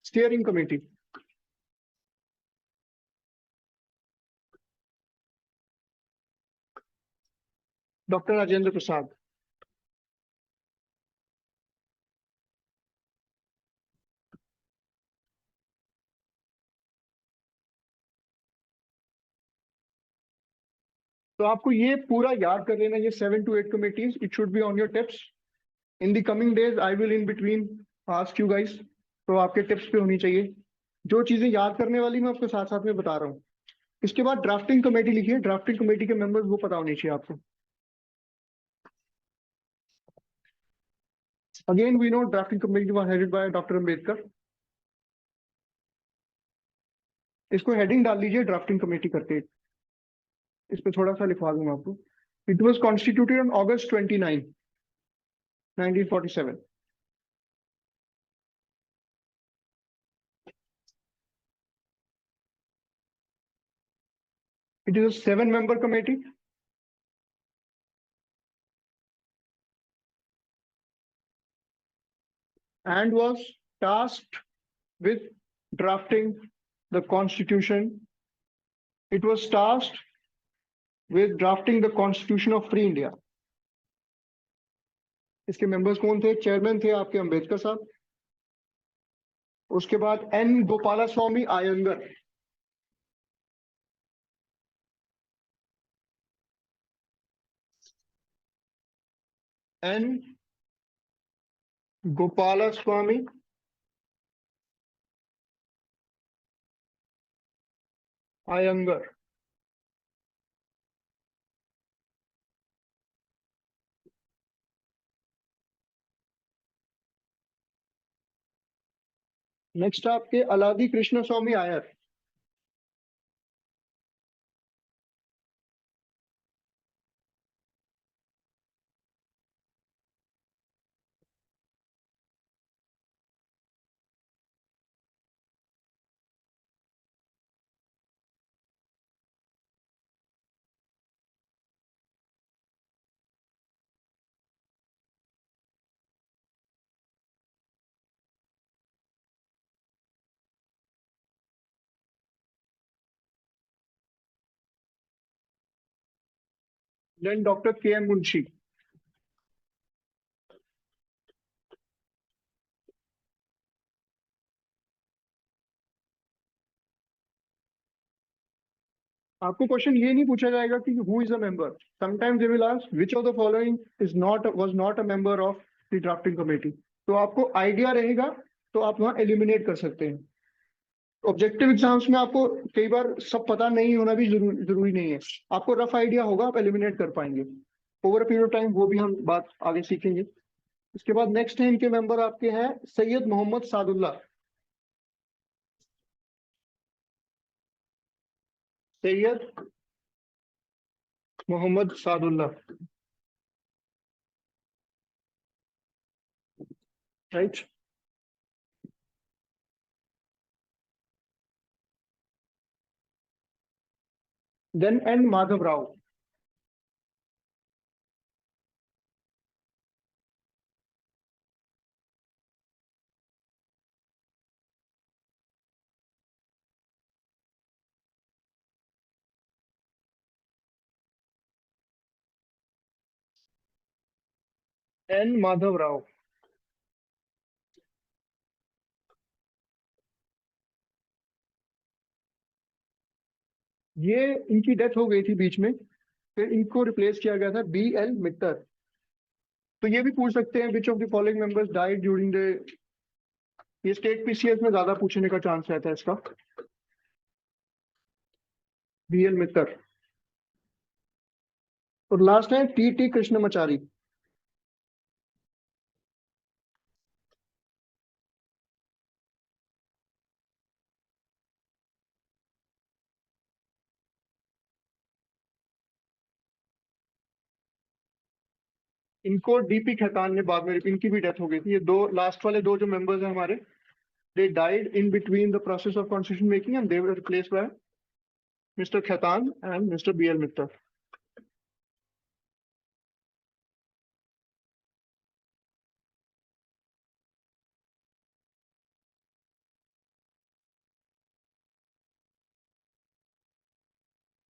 steering committee. Doctor Rajendra Prasad. तो आपको ये पूरा याद कर लेना, ये 7 to 8 committees, it should be on your tips. In the coming days I will in between ask you guys, तो आपके टिप्स पे होनी चाहिए। जो चीजें याद करने वाली मैं आपको साथ साथ में बता रहा हूँ। इसके बाद ड्राफ्टिंग कमेटी लिखिए, ड्राफ्टिंग कमेटी के मेंबर्स वो पता होने चाहिए आपको। Again we know drafting committee was headed by doctor Ambedkar. इसको हेडिंग डाल लीजिए ड्राफ्टिंग कमेटी करके, इस पे थोड़ा सा लिखवा दूंगा आपको। It was constituted on August 29, 1947। It is a 7-member committee. And was tasked with drafting the constitution. It was tasked with drafting the constitution of free India. इसके मेंबर्स कौन थे? चेयरमैन थे आपके अंबेडकर साहब, उसके बाद N Gopalaswamy Ayyangar, N. Gopalaswamy, Iyengar. Next आपके Alladi Krishnaswamy Ayyar. Then Dr. K.M. Munshi. आपको question ये नहीं पूछा जाएगा कि who is a member. Sometimes they will ask which of the following is not was not a member of the drafting committee. तो आपको idea रहेगा तो आप वहां एलिमिनेट कर सकते हैं. ऑब्जेक्टिव एग्जाम्स में आपको कई बार सब पता नहीं होना भी जरूरी नहीं है. आपको रफ आइडिया होगा, आप एलिमिनेट कर पाएंगे over a period of time. वो भी हम बात आगे सीखेंगे. इसके बाद नेक्स्ट है, इनके मेंबर आपके हैं Syed Mohammad Saadulla. Syed Mohammad Saadulla, right. Then N Madhav Rao. N Madhav Rao. ये इनकी डेथ हो गई थी बीच में, फिर इनको रिप्लेस किया गया था बी एल मित्तर. तो ये भी पूछ सकते हैं which of the following members died during the. ये स्टेट पीसीएस में ज्यादा पूछने का चांस रहता है इसका. बी एल मित्तर. और लास्ट है टी टी कृष्णमाचारी. इनको डीपी खेतान ने बाद में, इनकी भी डेथ हो गई थी. ये दो लास्ट वाले दो जो मेंबर्स हैं हमारे, they died in between the process of constitution making and they were replaced by mister Khaitan and mister B L Mitter.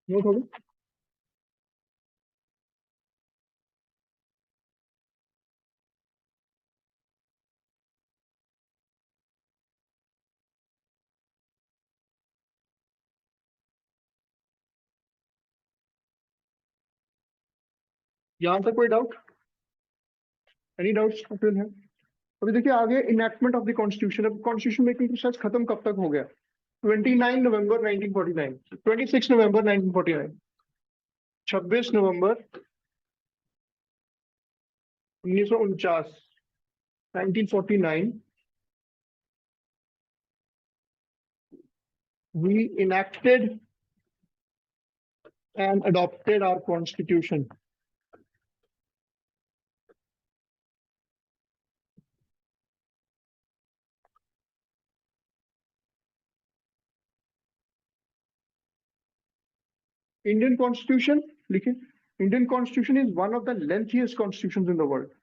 No problem. यहाँ तक कोई डाउट? एनी डाउट्स है? अभी देखिए आगे इनैक्टमेंट ऑफ द कॉन्स्टिट्यूशन. अब कॉन्स्टिट्यूशन मेकिंग प्रोसेस खत्म कब तक हो गया? 29 नवंबर 1949, 26 नवंबर 1949, 26 नवंबर 1949, 1949 we enacted and adopted our constitution. Indian Constitution, लिखिए. Indian Constitution is one of the lengthiest constitutions in the world.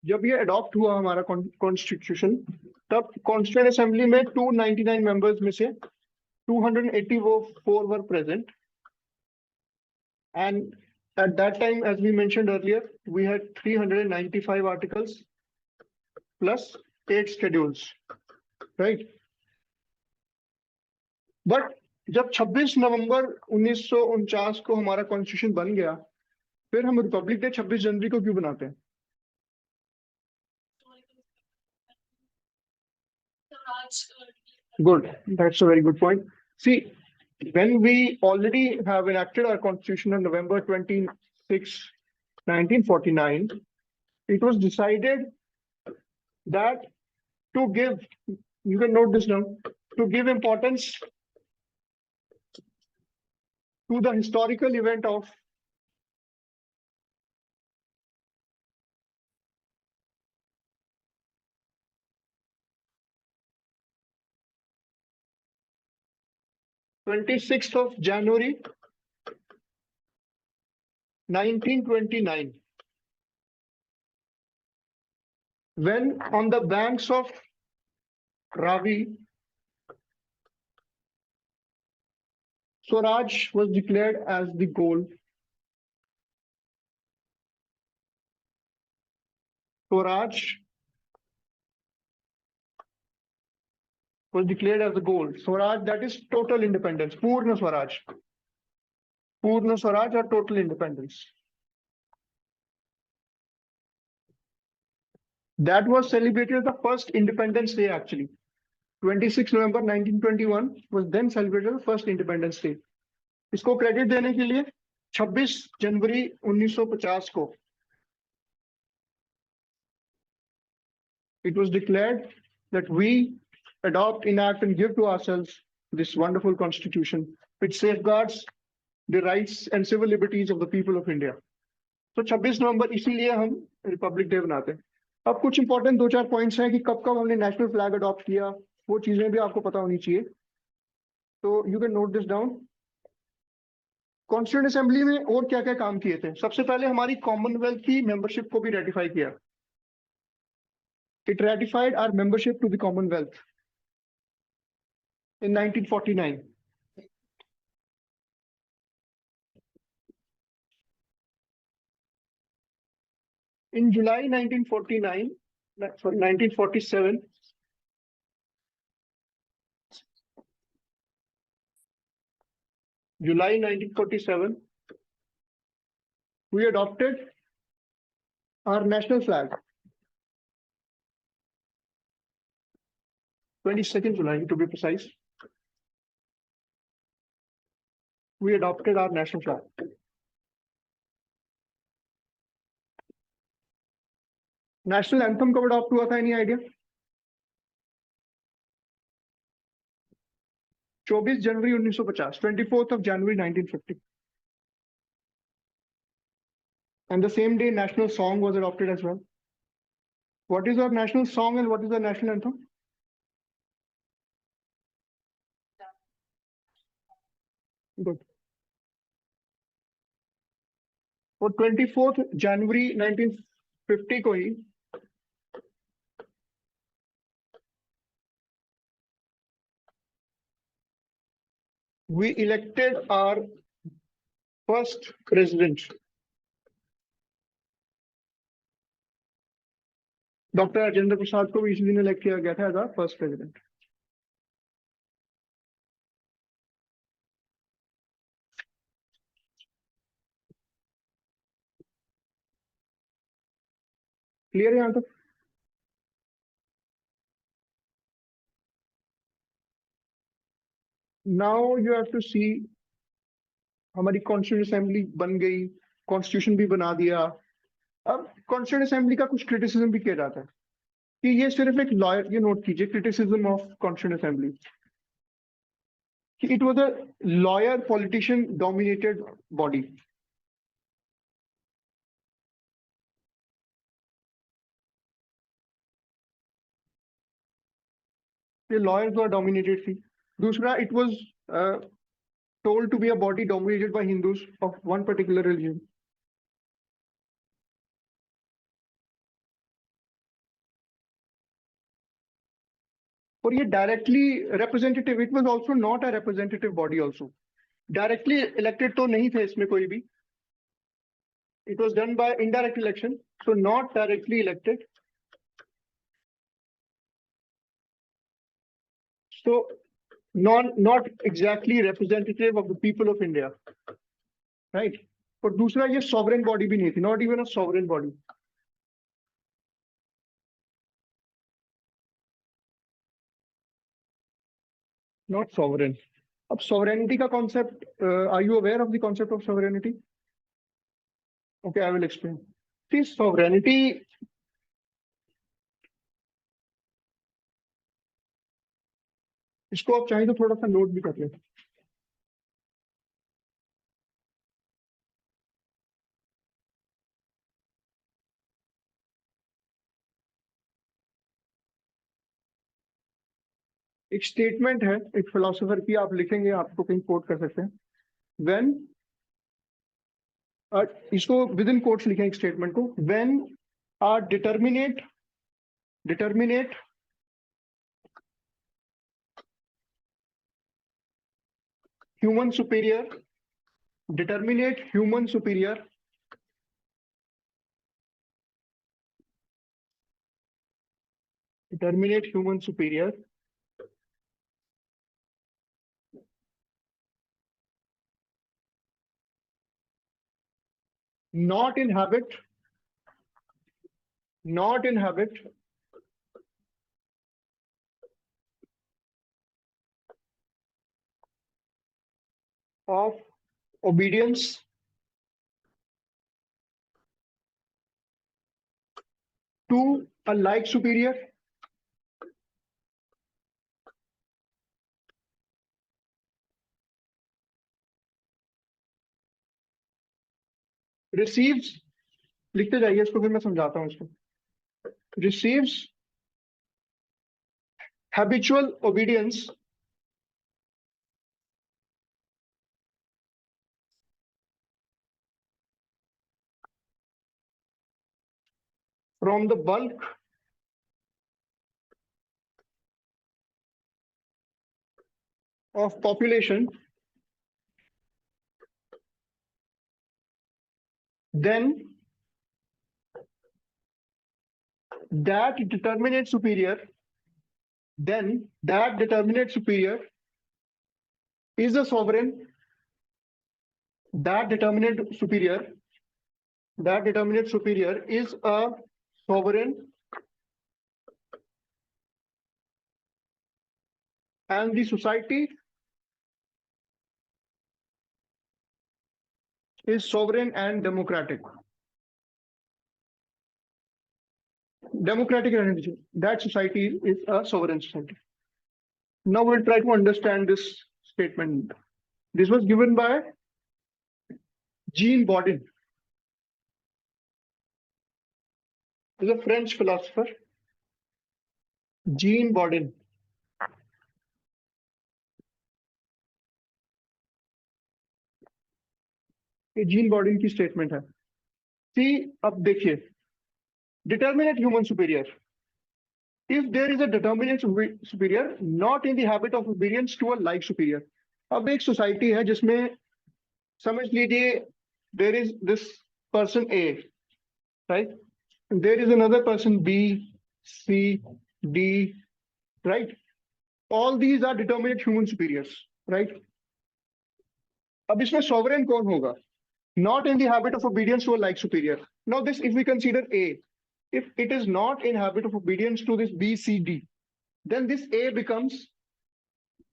जब ये अडॉप्ट हुआ हमारा कॉन्स्टिट्यूशन, तब कॉन्स्टिट्यूएंट असेंबली में 299 मेंबर्स में से 284 were present And at that time, as we mentioned earlier, we had 395 articles plus 8 schedules, right? But जब 26 नवंबर 1949 को हमारा कॉन्स्टिट्यूशन बन गया, फिर हम रिपब्लिक डे 26 जनवरी को क्यों बनाते हैं? Good, that's a very good point. See, when we already have enacted our constitution on November 26, 1949, it was decided that to give, you can note this down, to give importance to the historical event of January 26, 1929, when on the banks of Ravi, Swaraj was declared as the goal. Swaraj was declared as the goal. Swaraj, that is total independence. Purna Swaraj. Purna Swaraj or total independence. That was celebrated the first Independence Day actually. 26 November 1921 was then celebrated the first Independence Day. इसको credit देने के लिए 26 जनवरी 1950 को it was declared that we adopt, enact, and give to ourselves this wonderful constitution which safeguards the rights and civil liberties of the people of India. तो 26 नवंबर इसीलिए हम Republic day बनाते हैं. अब कुछ इंपॉर्टेंट 2-4 पॉइंट्स हैं कि कब कब हमने नेशनल फ्लैग अडॉप्ट किया, वो चीजें भी आपको पता होनी चाहिए. तो you can note this down. Constituent assembly में और क्या क्या काम किए थे? सबसे पहले हमारी कॉमनवेल्थ की मेंबरशिप को भी रेटिफाई किया. It ratified our membership to the Commonwealth in 1949. In July 1947, we adopted our national flag. 22nd July, to be precise, we adopted our national flag. National anthem कब adopt हुआ था? Any idea? 24 January 1950, 24th of January 1950. And the same day, national song was adopted as well. What is our national song and what is the national anthem? Good. For 24th January 1950 को ही we elected our first president. Doctor Rajendra Prasad को भी इसी दिन elect किया गया था as our first president. Clear है यहाँ तक? Now you have to see, हमारी कॉन्स्टिट्यूएंट असेंबली बन गई, कॉन्स्टिट्यूशन भी बना दिया. अब कॉन्स्टिट्यूएंट असेंबली का कुछ क्रिटिसिज्म भी किया जाता है कि ये सिर्फ एक लॉयर, ये नोट कीजिए क्रिटिसिज्म ऑफ कॉन्स्टिट्यूएंट असेंबली कि it was a lawyer politician dominated body. ये lawyers were dominated थी. दूसरा, it was told to be a body dominated by Hindus of one particular religion. और ये directly representative, it was also not a representative body also. Directly elected तो नहीं थे इसमें कोई भी, It was done by indirect election, so not directly elected. So not exactly representative of the people of India, right? और दूसरा ये sovereign body भी नहीं थी, not even a sovereign body. Not sovereign. अब sovereignty का concept, are you aware of the concept of sovereignty? Okay, I will explain. See, sovereignty इसको आप चाहें तो थोड़ा सा नोट भी कर लें. एक स्टेटमेंट है एक फिलोसोफर की, आप लिखेंगे, आपको कहीं कोट कर सकते हैं. व्हेन इसको विद इन कोट्स लिखें एक स्टेटमेंट को. When a determinate human superior determinate human superior not inhabit of obedience to a like superior receives, लिखते जाइए इसको, फिर मैं समझाता हूं इसको. receives habitual obedience from the bulk of population, then that determinate superior is a sovereign. That determinate superior is a sovereign, and the society is sovereign and democratic. That society is a sovereign society. Now we'll try to understand this statement. This was given by Jean Bodin. He's a French philosopher. Jean Bodin. ये gene बॉर्डन की statement है. सी, अब देखिए, determinate human superior. If there is a determinate superior not in the habit of obedience to a like superior. अब एक society है जिसमें समझ लीजिए there is this person A, right? There is another person B, C, D, right? All these are determinate human superiors, right? अब इसमें sovereign कौन होगा? Not in the habit of obedience to a like superior. Now this, if we consider A, if it is not in habit of obedience to this B, C, D, then this A becomes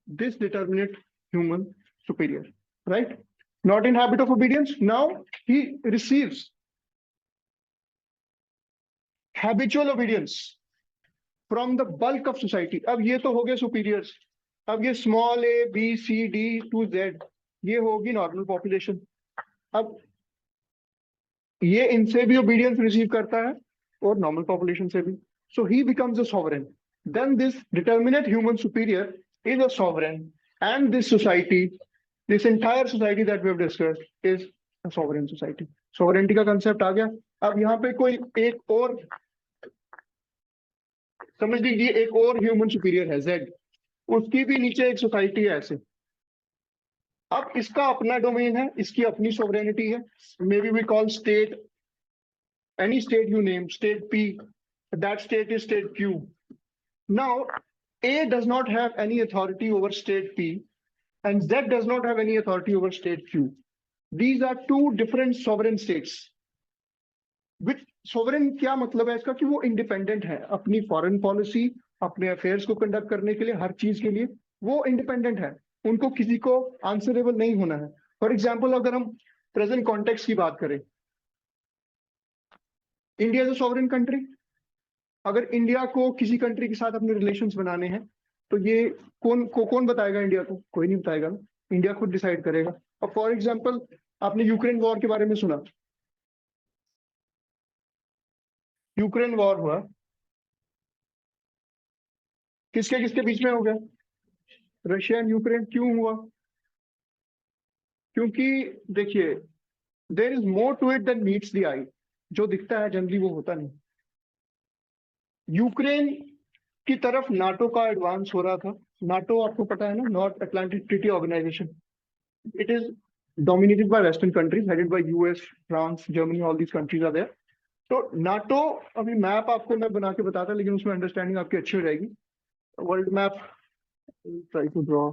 this determinate human superior, right? Not in habit of obedience. Now he receives habitual obedience from the bulk of society. अब ये तो हो गए superiors. अब ये small a, B, C, D to Z, ये होगी normal population. अब ये इनसे भी obedience receive करता है और normal population से भी. So he becomes a sovereign. Then this determinate human superior is a sovereign, and this society, this entire society that we have discussed is a sovereign society. Sovereignty का concept आ गया. अब यहाँ पे कोई एक और समझ लीजिए, एक और ह्यूमन सुपीरियर है Z, उसकी भी नीचे एक सोसाइटी है ऐसे. अब इसका अपना डोमेन है, इसकी अपनी सोवरेनिटी है. May be we call state any state you name, state P, that state is state Q. Now, A does not have any authority over state P, and Z does not have any authority over state Q. These are two different sovereign states. With sovereign क्या मतलब है इसका कि वो independent है अपनी foreign policy, अपने affairs को कंडक्ट करने के लिए, हर चीज के लिए वो इंडिपेंडेंट है. उनको किसी को आंसरेबल नहीं होना है. फॉर एग्जाम्पल अगर हम प्रेजेंट कॉन्टेक्स्ट की बात करें, India is a sovereign country. अगर इंडिया को किसी कंट्री के साथ अपने रिलेशंस बनाने हैं तो ये कौन बताएगा इंडिया को? कोई नहीं बताएगा. इंडिया खुद डिसाइड करेगा. और फॉर एग्जांपल आपने यूक्रेन वॉर के बारे में सुना. यूक्रेन वॉर हुआ, किसके किसके बीच में हो गया? Russia and Ukraine. क्यों हुआ? क्योंकि देखिए, there is more to it than meets the eye. जो दिखता है जनरली वो होता नहीं. यूक्रेन की तरफ नाटो का एडवांस हो रहा था. नाटो आपको पता है ना, North Atlantic Treaty Organisation. It is dominated by western countries headed by US, France, Germany, all these countries are there. तो नाटो, अभी मैप आपको मैं बना के बताता, लेकिन उसमें अंडरस्टैंडिंग आपकी अच्छी हो जाएगी. World map try to draw.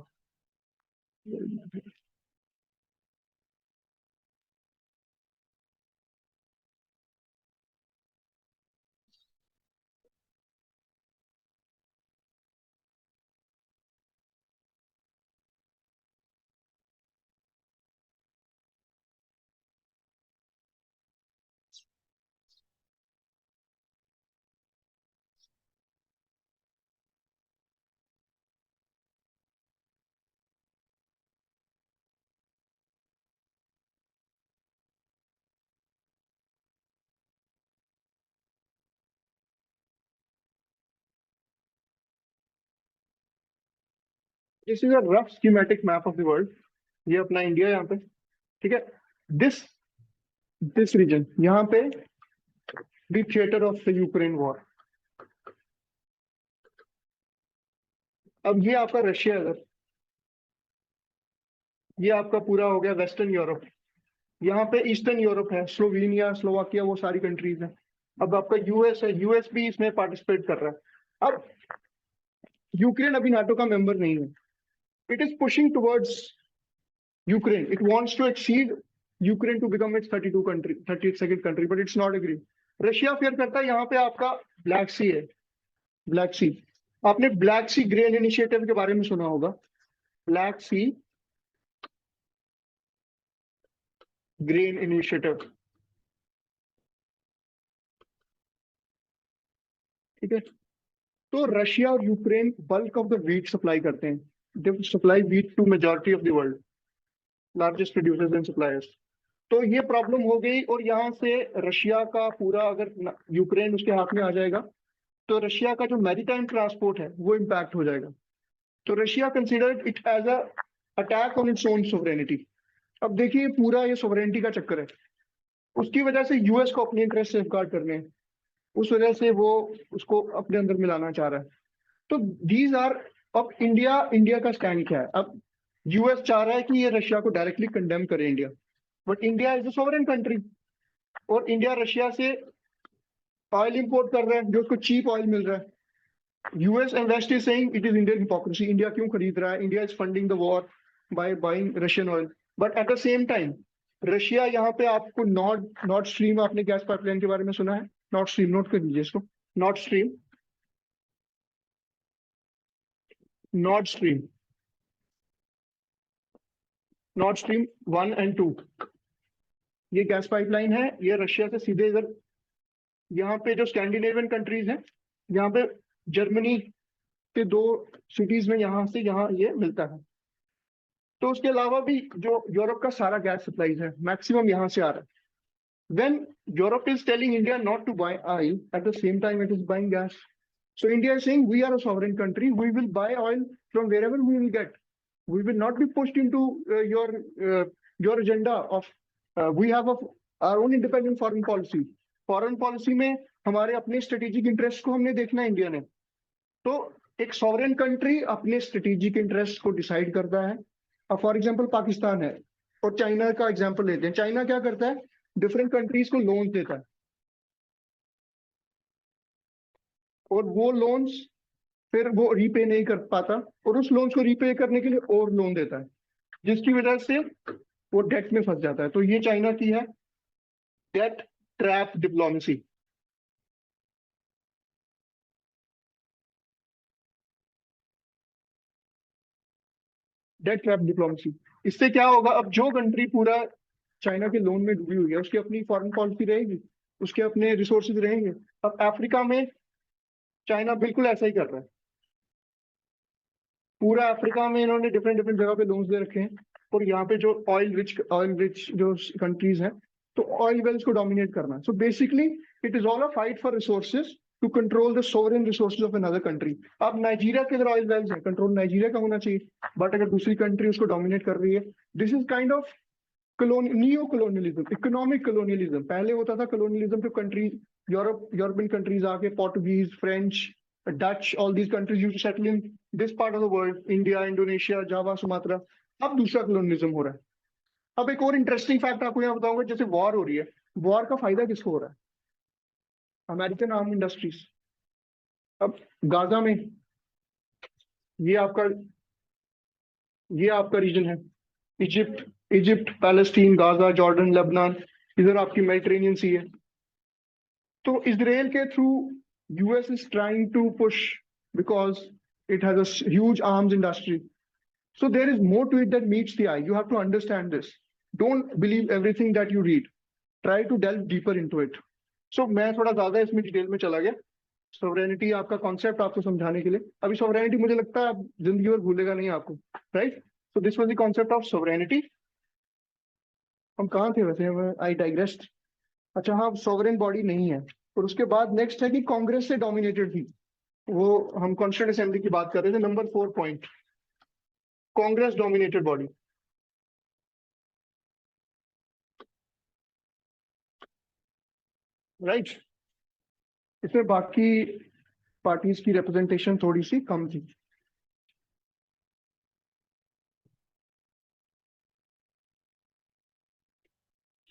This is a rough schematic map of the world. ये अपना इंडिया यहाँ पे, ठीक है. दिस दिस रीजन यहाँ पे the theatre of the Ukraine war. अब ये आपका रशिया है, ये आपका पूरा हो गया वेस्टर्न यूरोप. यहाँ पे ईस्टर्न यूरोप है, स्लोवेनिया, स्लोवाकिया, वो सारी कंट्रीज हैं. अब आपका यूएस है, यूएस भी इसमें पार्टिसिपेट कर रहा है. अब यूक्रेन अभी नाटो का मेंबर नहीं है. It is pushing towards Ukraine. It wants to accede Ukraine to become its 32nd country, but it's not agreed. Russia fear करता है. यहाँ पे आपका ब्लैक सी है, ब्लैक सी. आपने ब्लैक सी ग्रेन इनिशिएटिव के बारे में सुना होगा. ब्लैक सी ग्रेन इनिशिएटिव, ठीक है. तो रशिया और Ukraine bulk of the wheat supply करते हैं. They supply wheat to majority of the world, largest producers and suppliers. तो ये प्रॉब्लम हो गई. और यहाँ से रशिया का पूरा, अगर यूक्रेन उसके हाथ में आ जाएगा तो रशिया का जो मैरीटाइम ट्रांसपोर्ट है वो इम्पैक्ट हो जाएगा. तो Russia considered it as a attack on its own sovereignty. अब देखिए पूरा ये सोवरेनिटी का चक्कर है. उसकी वजह से यूएस को अपने इंटरेस्ट सेफगार्ड करने हैं, उस वजह से वो उसको अपने अंदर मिलाना चाह रहा है. तो दीज आर. अब इंडिया का स्टैंड क्या है? अब यूएस चाह रहा है कि ये रशिया को डायरेक्टली कंडेम करे India, but India is a sovereign country. और इंडिया रशिया से ऑयल इंपोर्ट कर रहा है जो उसको चीप ऑयल मिल रहा है. US and west is saying it is Indian hypocrisy. India क्यों खरीद रहा है? India is funding the war by buying Russian oil. But at the same time Russia यहाँ पे आपको नॉर्थ स्ट्रीम, आपने गैस पाइपलाइन के बारे में सुना है? नॉर्थ स्ट्रीम, नोट कर लीजिए इसको. North stream, north stream, north stream 1 and 2, ये गैस पाइपलाइन है. ये रशिया से सीधे इधर, यहाँ पे जो स्कैंडिनेवियन कंट्रीज हैं, यहाँ पे जर्मनी के 2 सिटीज में यहाँ से यहाँ ये मिलता है. तो उसके अलावा भी जो यूरोप का सारा गैस सप्लाईज है मैक्सिमम यहाँ से आ रहा है. When Europe is telling India not to buy oil, at the same time it is buying gas. So India is saying we are a sovereign country. We will buy oil from wherever we will get. We will not be pushed into your agenda of we have our own independent foreign policy. Foreign policy में हमारे अपने strategic interest को हमने देखना है India ने. तो एक sovereign country अपने strategic interest को decide करता है, अब फॉर एग्जांपल पाकिस्तान है और चाइना का एग्जांपल लेते हैं। चाइना क्या करता है, डिफरेंट कंट्रीज को लोन देता है और वो लोन्स फिर वो रीपे नहीं कर पाता और उस लोन्स को रीपे करने के लिए और लोन देता है, जिसकी वजह से वो डेट में फंस जाता है। तो ये चाइना की है debt trap diplomacy. Debt trap diplomacy, इससे क्या होगा, अब जो कंट्री पूरा चाइना के लोन में डूबी हुई है उसकी अपनी फॉरेन पॉलिसी रहेगी, उसके अपने रिसोर्सेज रहेंगे। अब अफ्रीका में चाइना बिल्कुल ऐसा ही कर रहा है। पूरा अफ्रीका में इन्होंने डिफरेंट डिफरेंट जगह पे लोन्स दे रखे हैं और यहाँ पे जो ऑयल रिच जो कंट्रीज हैं, तो ऑयल वेल्स को डोमिनेट करना है। So basically it is all a fight for resources to control the sovereign resources of another country. अब नाइजीरिया के अगर ऑयल वेल्स है, कंट्रोल नाइजीरिया का होना चाहिए, बट अगर दूसरी कंट्री उसको डोमिनेट कर रही है, this is kind of neo colonialism, economic colonialism. पहले होता था कलोनियलिज्म जो कंट्रीज, यूरोपियन कंट्रीज आके, Portuguese, French, Dutch, all these countries used to settle in this part of the world, India, Indonesia, Java, Sumatra. अब दूसरा colonialism हो रहा है। अब एक और इंटरेस्टिंग फैक्ट आपको यहाँ बताऊंगा, जैसे वॉर हो रही है, वॉर का फायदा किसको हो रहा है? American arm industries. अब गाजा में ये आपका रीजन है, Egypt, Palestine, Gaza, Jordan, Lebanon, इधर आपकी मेडिटेरेनियन सी है। तो इजराइल के through US is trying to push because it has a huge arms industry. So there is more to it that meets the eye. You have to understand this. Don't believe everything that you read. Try to delve deeper into it. So मैं थोड़ा ज्यादा इसमें detail में चला गया। Sovereignty आपका concept आपको समझाने के लिए। अभी सोवरेनिटी मुझे लगता है आप जिंदगी भर भूलेगा नहीं आपको, right? So this was the concept of sovereignty. हम कहाँ थे वैसे? आई डाइग्रेस्ड। अच्छा हाँ, सोवरेन बॉडी नहीं है। और उसके बाद नेक्स्ट है कि कांग्रेस से डोमिनेटेड थी। वो हम कॉन्स्टिट्यूएंट असेंबली की बात कर रहे थे, number 4 point, Congress dominated body. Right, इसमें बाकी पार्टीज की रिप्रेजेंटेशन थोड़ी सी कम थी।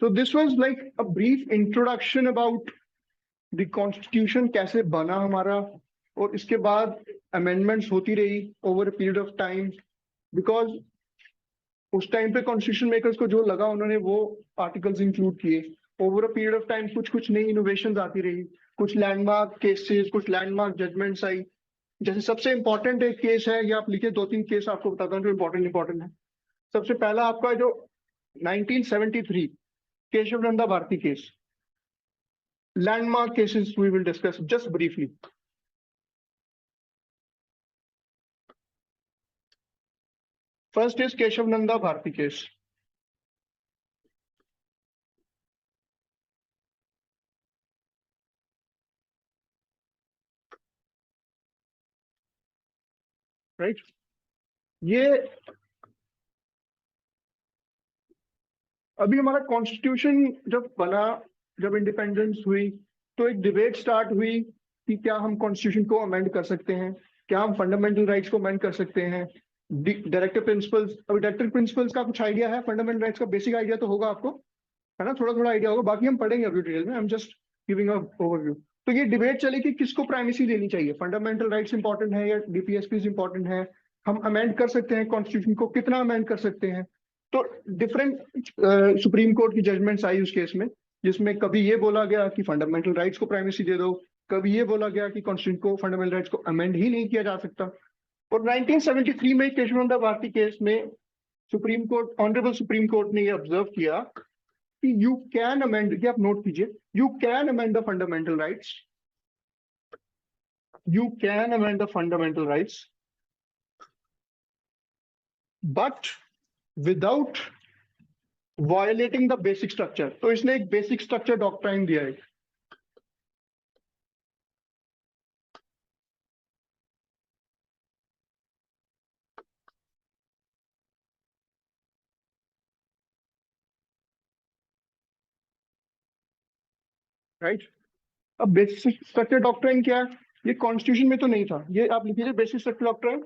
So this was like a brief introduction about the constitution, कैसे बना हमारा, और इसके बाद अमेंडमेंट्स होती रही over a period of time, because उस टाइम पे कॉन्स्टिट्यूशन मेकर्स को जो लगा उन्होंने वो आर्टिकल्स इंक्लूड किए। Over a period of time कुछ नई इनोवेशंस आती रही, कुछ लैंडमार्क केसेस, कुछ लैंडमार्क जजमेंट्स आई। जैसे सबसे इंपॉर्टेंट एक केस है, ये आप लिखे, 2-3 केस आपको बताता हूँ जो इंपॉर्टेंट है। सबसे पहला आपका जो 1973 Keshav Nanda Bharati case, landmark cases we will discuss just briefly. First is Keshav Nanda Bharati case. Right, ये अभी हमारा कॉन्स्टिट्यूशन जब बना, जब इंडिपेंडेंस हुई, तो एक डिबेट स्टार्ट हुई कि क्या हम कॉन्स्टिट्यूशन को अमेंड कर सकते हैं, क्या हम फंडामेंटल राइट्स को अमेंड कर सकते हैं, डायरेक्टिव प्रिंसिपल्स। अभी डायरेक्टिव प्रिंसिपल्स का कुछ आइडिया है, फंडामेंटल राइट्स का बेसिक आइडिया तो होगा आपको, है ना? थोड़ा थोड़ा आइडिया होगा, बाकी हम पढ़ेंगे अभी डिटेल में, I am just giving a overview. तो ये डिबेट चली कि किसको प्राइमेसी देनी चाहिए, फंडामेंटल राइट्स इंपॉर्टेंट है या डीपीएसपी इंपॉर्टेंट है, हम अमेंड कर सकते हैं कॉन्स्टिट्यूशन को, कितना अमेंड कर सकते हैं। तो डिफरेंट सुप्रीम कोर्ट की जजमेंट्स आई उस केस में, जिसमें कभी ये बोला गया कि फंडामेंटल राइट्स को प्राइमेसी दे दो, कभी ये बोला गया कि कॉन्स्टिट्यूशन को, फंडामेंटल राइट्स को अमेंड ही नहीं किया जा सकता। और 1973 में केशवानंद भारती केस में supreme court, honourable supreme court ने ये ऑब्जर्व किया कि यू कैन अमेंड, ये आप नोट कीजिए, you can amend the fundamental rights, you can amend the fundamental rights, but without violating the basic structure. तो इसने एक बेसिक स्ट्रक्चर डॉक्ट्राइन दिया है। राइट, अब बेसिक स्ट्रक्चर डॉक्ट्राइन क्या है? ये कॉन्स्टिट्यूशन में तो नहीं था, ये आप लिखिए basic structure doctrine,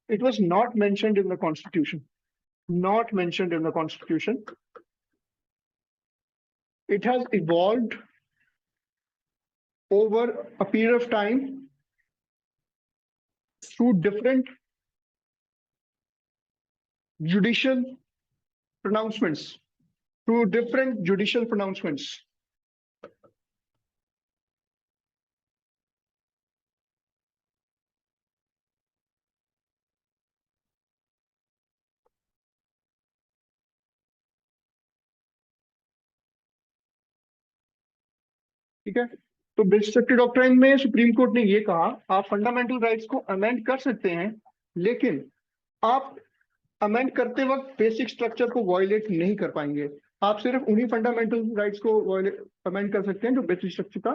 it was not mentioned in the constitution. not mentioned in the Constitution. It has evolved over a period of time through different judicial pronouncements. ठीक है, तो बेसिक सेफ्टी डॉक्ट्राइन में सुप्रीम कोर्ट ने ये कहा आप fundamental rights को amend कर सकते हैं, लेकिन आप अमेंड करते वक्त बेसिक स्ट्रक्चर को वायलेट नहीं कर पाएंगे। आप सिर्फ उन्हीं फंडामेंटल राइट्स को अमेंड कर सकते हैं जो बेसिक स्ट्रक्चर का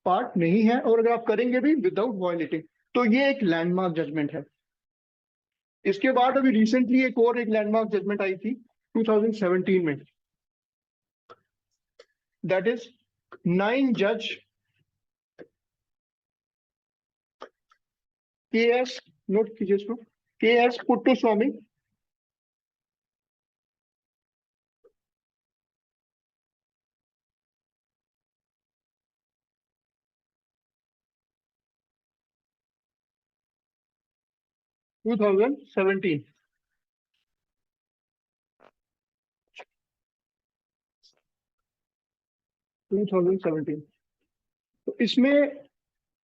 पार्ट नहीं है, और अगर आप करेंगे भी विदाउट वायलेटिंग। तो ये एक लैंडमार्क जजमेंट है। इसके बाद अभी रिसेंटली एक लैंडमार्क जजमेंट आई थी 2017 में, दैट इज 9 जज KS, नोट कीजिए इसको, KS पुट्टुस्वामी, टू 2017। तो इसमें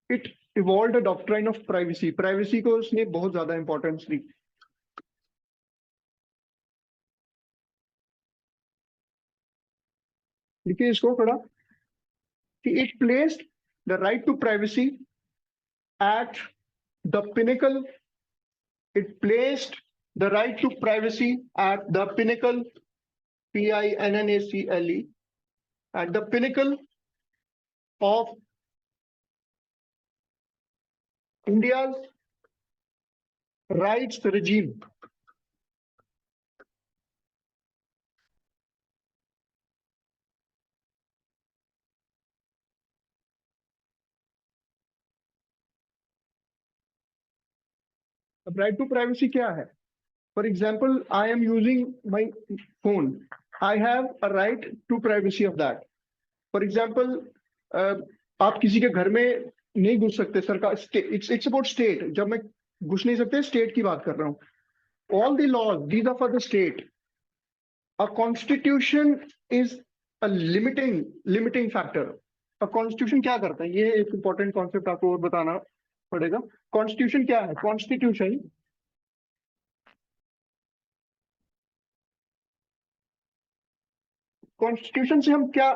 it evolved a doctrine of privacy. Privacy को उसने बहुत ज्यादा इंपॉर्टेंस दी। लिखिए इसको थोड़ा कि it placed the right to privacy at the pinnacle, it placed the right to privacy at the pinnacle, PINNACLE, at the pinnacle of India's rights regime. अब right to privacy क्या है? For example, I am using my phone, I have a right to privacy of that. For example, आप किसी के घर में नहीं घुस सकते, सरकार, इट्स अबाउट स्टेट। जब मैं घुस नहीं सकते, स्टेट की बात कर रहा हूँ। All the laws these are for the state. A constitution is a limiting factor. A constitution क्या करता है, ये एक इंपॉर्टेंट कॉन्सेप्ट आपको और बताना पड़ेगा। कॉन्स्टिट्यूशन क्या है? कॉन्स्टिट्यूशन से हम क्या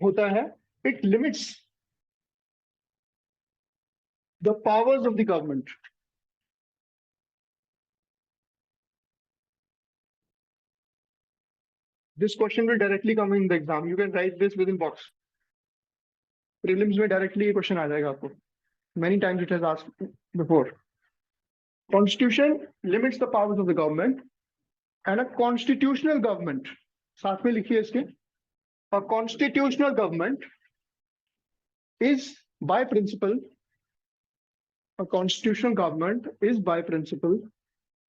होता है? It limits the powers of the government. This question will directly come in the exam, you can right this with in box. Prelims में डायरेक्टली ये क्वेश्चन आ जाएगा आपको, many times it has asked before. Constitution limits the powers of the government, and a constitutional government, साथ में लिखिए इसके, a constitutional government is by principle, a constitutional government is by principle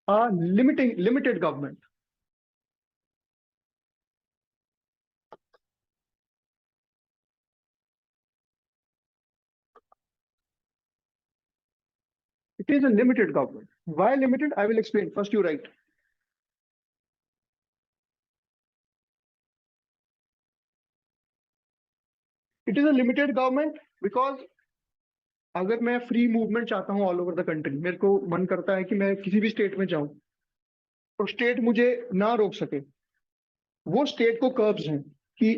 a limited government. It is a limited government. Why limited? I will explain. First you write. It is a limited government because अगर मैं free movement चाहता हूं all over the country, मेरे को मन करता है कि मैं किसी भी स्टेट में जाऊं, तो स्टेट मुझे ना रोक सके। वो स्टेट को कर्ब्स हैं कि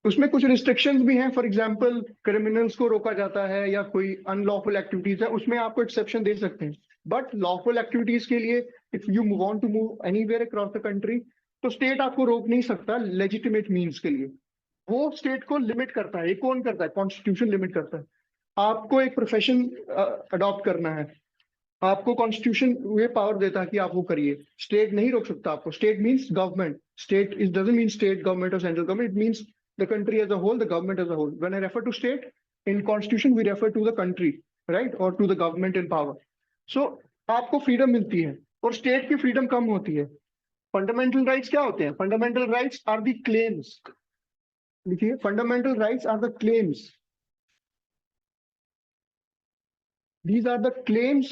उसमें कुछ रिस्ट्रिक्शंस भी हैं। फॉर एग्जांपल, क्रिमिनल्स को रोका जाता है या कोई अनलॉफुल एक्टिविटीज है, उसमें आपको एक्सेप्शन दे सकते हैं। बट लॉफुल एक्टिविटीज के लिए, if you want to move anywhere across the country, तो स्टेट आपको रोक नहीं सकता लेजिटिमेट मीन्स के लिए। वो स्टेट को लिमिट करता है। ये कौन करता है? कॉन्स्टिट्यूशन लिमिट करता है। आपको एक प्रोफेशन अडॉप्ट करना है, आपको कॉन्स्टिट्यूशन ये पावर देता है कि आप वो करिए। स्टेट नहीं रोक सकता आपको। State means government. State is doesn't mean state government और central government, it means the country as a whole, the government as a whole. When I refer to state, in constitution we refer to the country, right, or to the government in power. So आपको freedom मिलती है और state की freedom कम होती है। Fundamental rights क्या होते हैं? Fundamental rights are the claims, लिखिए, fundamental rights are the claims, these are the claims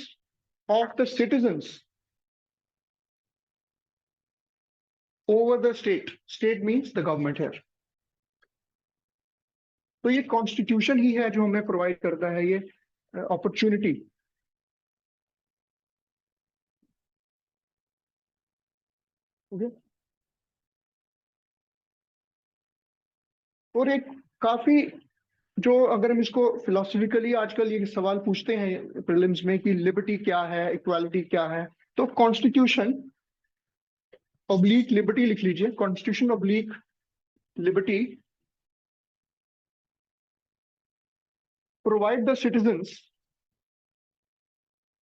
of the citizens over the state. State means the government here. तो ये कॉन्स्टिट्यूशन ही है जो हमें प्रोवाइड करता है ये अपॉर्चुनिटी। ओके, और एक काफी जो अगर हम इसको फिलोसफिकली आजकल ये सवाल पूछते हैं प्रीलिम्स में कि लिबर्टी क्या है, इक्वालिटी क्या है, तो कॉन्स्टिट्यूशन ऑब्लिक लिबर्टी लिख लीजिए, constitution oblique liberty provide the citizens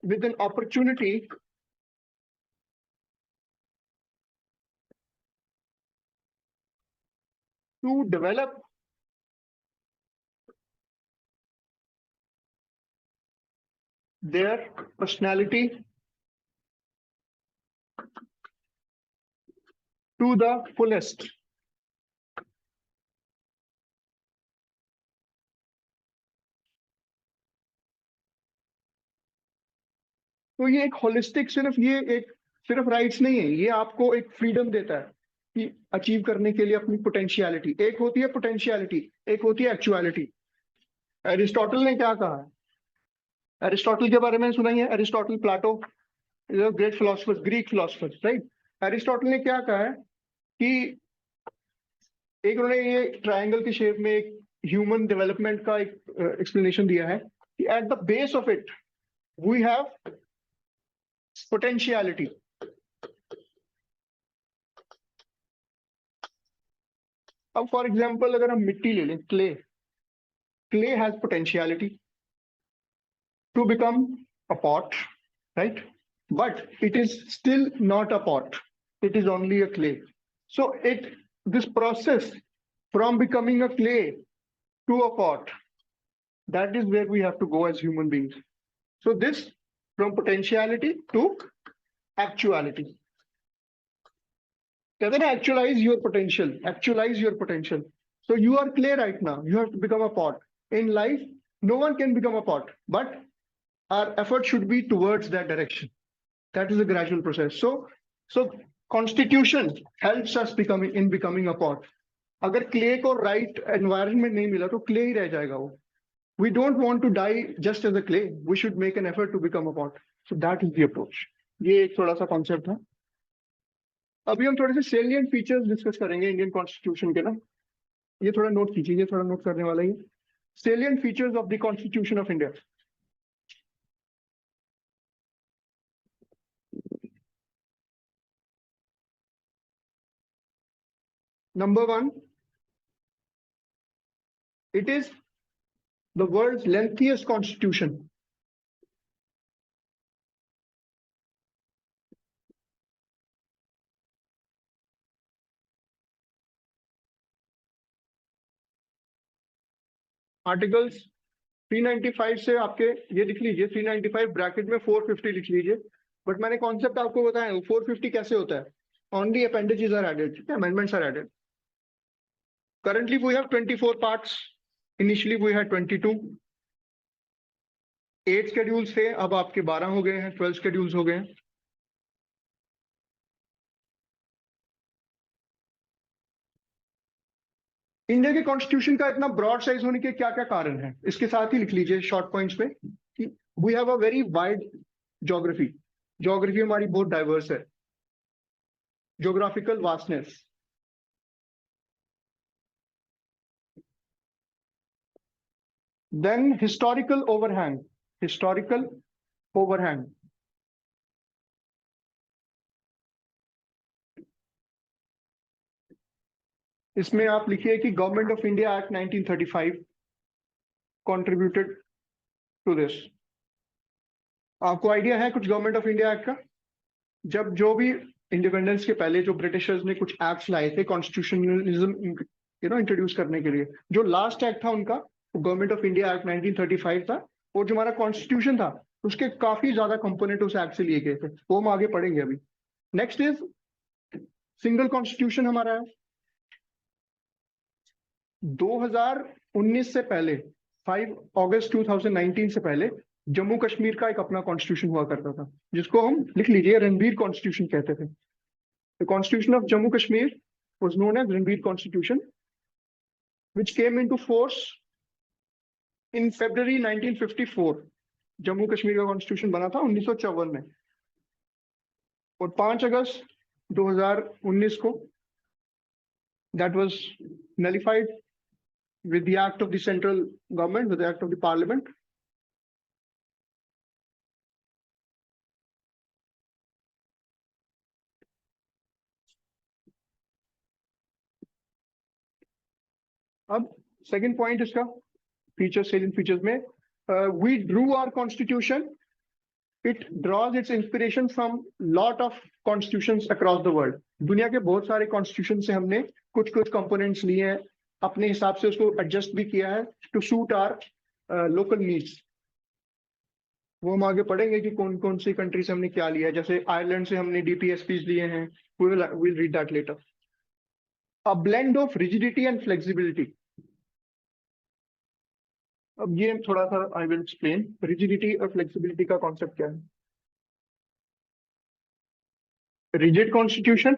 with an opportunity to develop their personality to the fullest. तो ये एक होलिस्टिक, सिर्फ राइट्स नहीं है, ये आपको एक फ्रीडम देता है कि अचीव करने के लिए अपनी पोटेंशियलिटी। एक होती है पोटेंशियलिटी, एक होती है एक्चुअलिटी। एरिस्टोटल ने क्या कहा है? एरिस्टोटल के बारे में सुना ही है, Aristotle, Plato, great philosophers, Greek philosophers, right. Aristotle ने क्या कहा है कि एक उन्होंने ये ट्रायंगल के शेप में एक ह्यूमन डेवलपमेंट का एक एक्सप्लेनेशन दिया है कि at the base of it we have potentiality. अब फॉर एग्जाम्पल अगर हम मिट्टी ले लें, clay has potentiality to become a pot, right, but it is still not a pot, it is only a clay. So this process from becoming a clay to a pot, that is where we have to go as human beings. So this from potentiality to actuality. कहते हैं actualize your potential, actualize your potential. So you are clay right now, you have to become a pot. In life, no one can become a pot, but our effort should be towards that direction. That is a gradual process. So constitution helps us becoming a pot. अगर clay को right environment नहीं मिला तो clay ही रह जाएगा वो. We don't want to die just as a clay. We should make an effort to become a pot. So that is the approach. ये एक थोड़ा सा कॉन्सेप्ट था। अभी हम थोड़े से सेलिएंट फीचर्स डिस्कस करेंगे इंडियन कॉन्स्टिट्यूशन के ना। ये थोड़ा नोट कीजिए, ये थोड़ा नोट करने वाला ही। Salient features of the constitution of India. Number 1, it is the world's lengthiest constitution. Articles 395 से आपके ये लिख लीजिए, 395 ब्रैकेट में 450 लिख लीजिए। बट मैंने कॉन्सेप्ट आपको बताया, 450 कैसे होता है? Only appendages are added, amendments are added. Currently we have 24 parts. Initially we had 22. 8 schedules थे, अब आपके 12 हो गए हैं, 12 schedules हो गए हैं। इंडिया के कॉन्स्टिट्यूशन का इतना ब्रॉड साइज होने के क्या क्या कारण है, इसके साथ ही लिख लीजिए शॉर्ट पॉइंट्स में कि we have a very wide geography. Geography हमारी बहुत डाइवर्स है, geographical vastness. Then historical overhang. Historical overhang. इसमें आप लिखिए कि Government of India Act 1935 contributed to this. आपको आइडिया है कुछ गवर्नमेंट ऑफ इंडिया एक्ट का? जब जो भी इंडिपेंडेंस के पहले जो ब्रिटिशर्स ने कुछ एक्ट्स लाए थे कॉन्स्टिट्यूशनलिज्म इंट्रोड्यूस करने के लिए, जो लास्ट एक्ट था उनका गवर्नमेंट ऑफ इंडिया एक्ट 1935 था। और जो हमारा कॉन्स्टिट्यूशन था उसके काफी ज्यादा कंपोनेंट उस एक्ट से लिए गए थे, वो हम आगे पढ़ेंगे अभी। नेक्स्ट इज सिंगल कॉन्स्टिट्यूशन हमारा है। 2019 से पहले 5 अगस्त 2019 से पहले जम्मू कश्मीर का एक अपना कॉन्स्टिट्यूशन हुआ करता था, जिसको हम लिख लीजिए रणबीर कॉन्स्टिट्यूशन कहते थे। The constitution of Jammu Kashmir was known as Ranbir Constitution, which came into force in February 1954. Jammu Kashmir का कॉन्स्टिट्यूशन बना था 1954 में, और 5 अगस्त 2019 को that was nullified with the act of the central government, with the act of the parliament. अब second point इसका feature salient features में, we drew our constitution, it draws its inspiration from lot of constitutions across the world. दुनिया के बहुत सारे constitution से हमने कुछ कुछ कंपोनेंट्स लिए हैं, अपने हिसाब से उसको एडजस्ट भी किया है to suit our local needs. वो हम आगे पढ़ेंगे कि कौन कौन सी कंट्री से हमने क्या लिया है। जैसे आयरलैंड से हमने डीपीएसपीज लिए हैं, we'll read that later. A blend of rigidity and flexibility. अब ये थोड़ा सा आई विल एक्सप्लेन रिजिडिटी और फ्लेक्सिबिलिटी का कॉन्सेप्ट क्या है। Rigid constitution,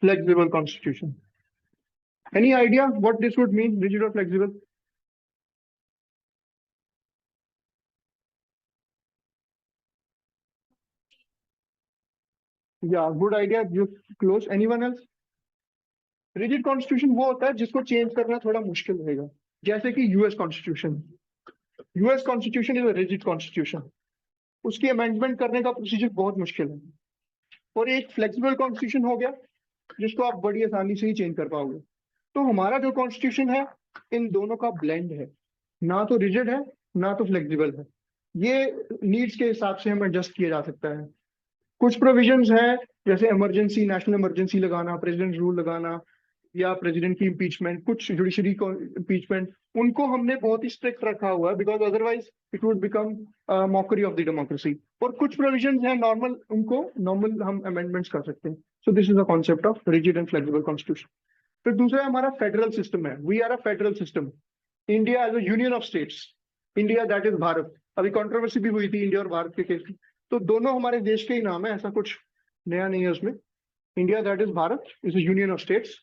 flexible constitution. Any idea what this would mean, rigid or flexible? Yeah, good idea. You close. Anyone else? Rigid constitution वो होता है जिसको चेंज करना थोड़ा मुश्किल रहेगा, जैसे कि US constitution. US constitution is a rigid constitution, उसकी अमेंडमेंट करने का प्रोसीजर बहुत मुश्किल है। और एक फ्लेक्सिबल कॉन्स्टिट्यूशन हो गया जिसको आप बड़ी आसानी से ही चेंज कर पाओगे। तो हमारा जो कॉन्स्टिट्यूशन है इन दोनों का ब्लेंड है, ना तो रिजिड है ना तो फ्लेक्सिबल है। ये नीड्स के हिसाब से हम एडजस्ट किया जा सकता है। कुछ प्रोविजंस है जैसे इमरजेंसी, नेशनल इमरजेंसी लगाना, प्रेसिडेंट रूल लगाना, या प्रेसिडेंट की इम्पीचमेंट, कुछ जुडिशरी को इम्पीचमेंट, उनको हमने बहुत ही स्ट्रिक्ट रखा हुआ है because otherwise it would become mockery of the democracy. और कुछ प्रोविजंस है नॉर्मल, उनको नॉर्मल हम अमेंडमेंट्स कर सकते हैं। So this is the concept of rigid and flexible constitution. फिर दूसरा हमारा फेडरल सिस्टम है। We are a federal system. India as a union of states, India that is Bharat. अभी कंट्रोवर्सी भी हुई थी इंडिया और भारत के केस में, तो दोनों हमारे देश के ही नाम है, ऐसा कुछ नया नहीं है उसमें। India that is Bharat is a union of states.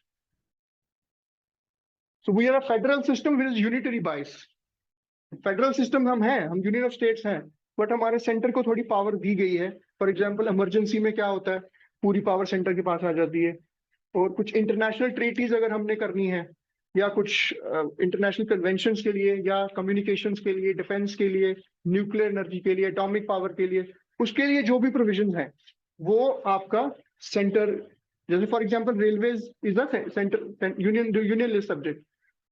So we are a federal system which is unitary bias. Federal system हम हैं, हम यूनियन ऑफ स्टेट्स हैं, बट हमारे सेंटर को थोड़ी पावर दी गई है। फॉर एग्जांपल इमरजेंसी में क्या होता है, पूरी पावर सेंटर के पास आ जाती है। और कुछ इंटरनेशनल ट्रीटीज अगर हमने करनी है, या कुछ इंटरनेशनल कन्वेंशंस के लिए, या कम्युनिकेशंस के लिए, डिफेंस के लिए, न्यूक्लियर एनर्जी के लिए, एटॉमिक पावर के लिए, उसके लिए जो भी प्रोविजन है वो आपका सेंटर, जैसे for example railways is the centre union subject.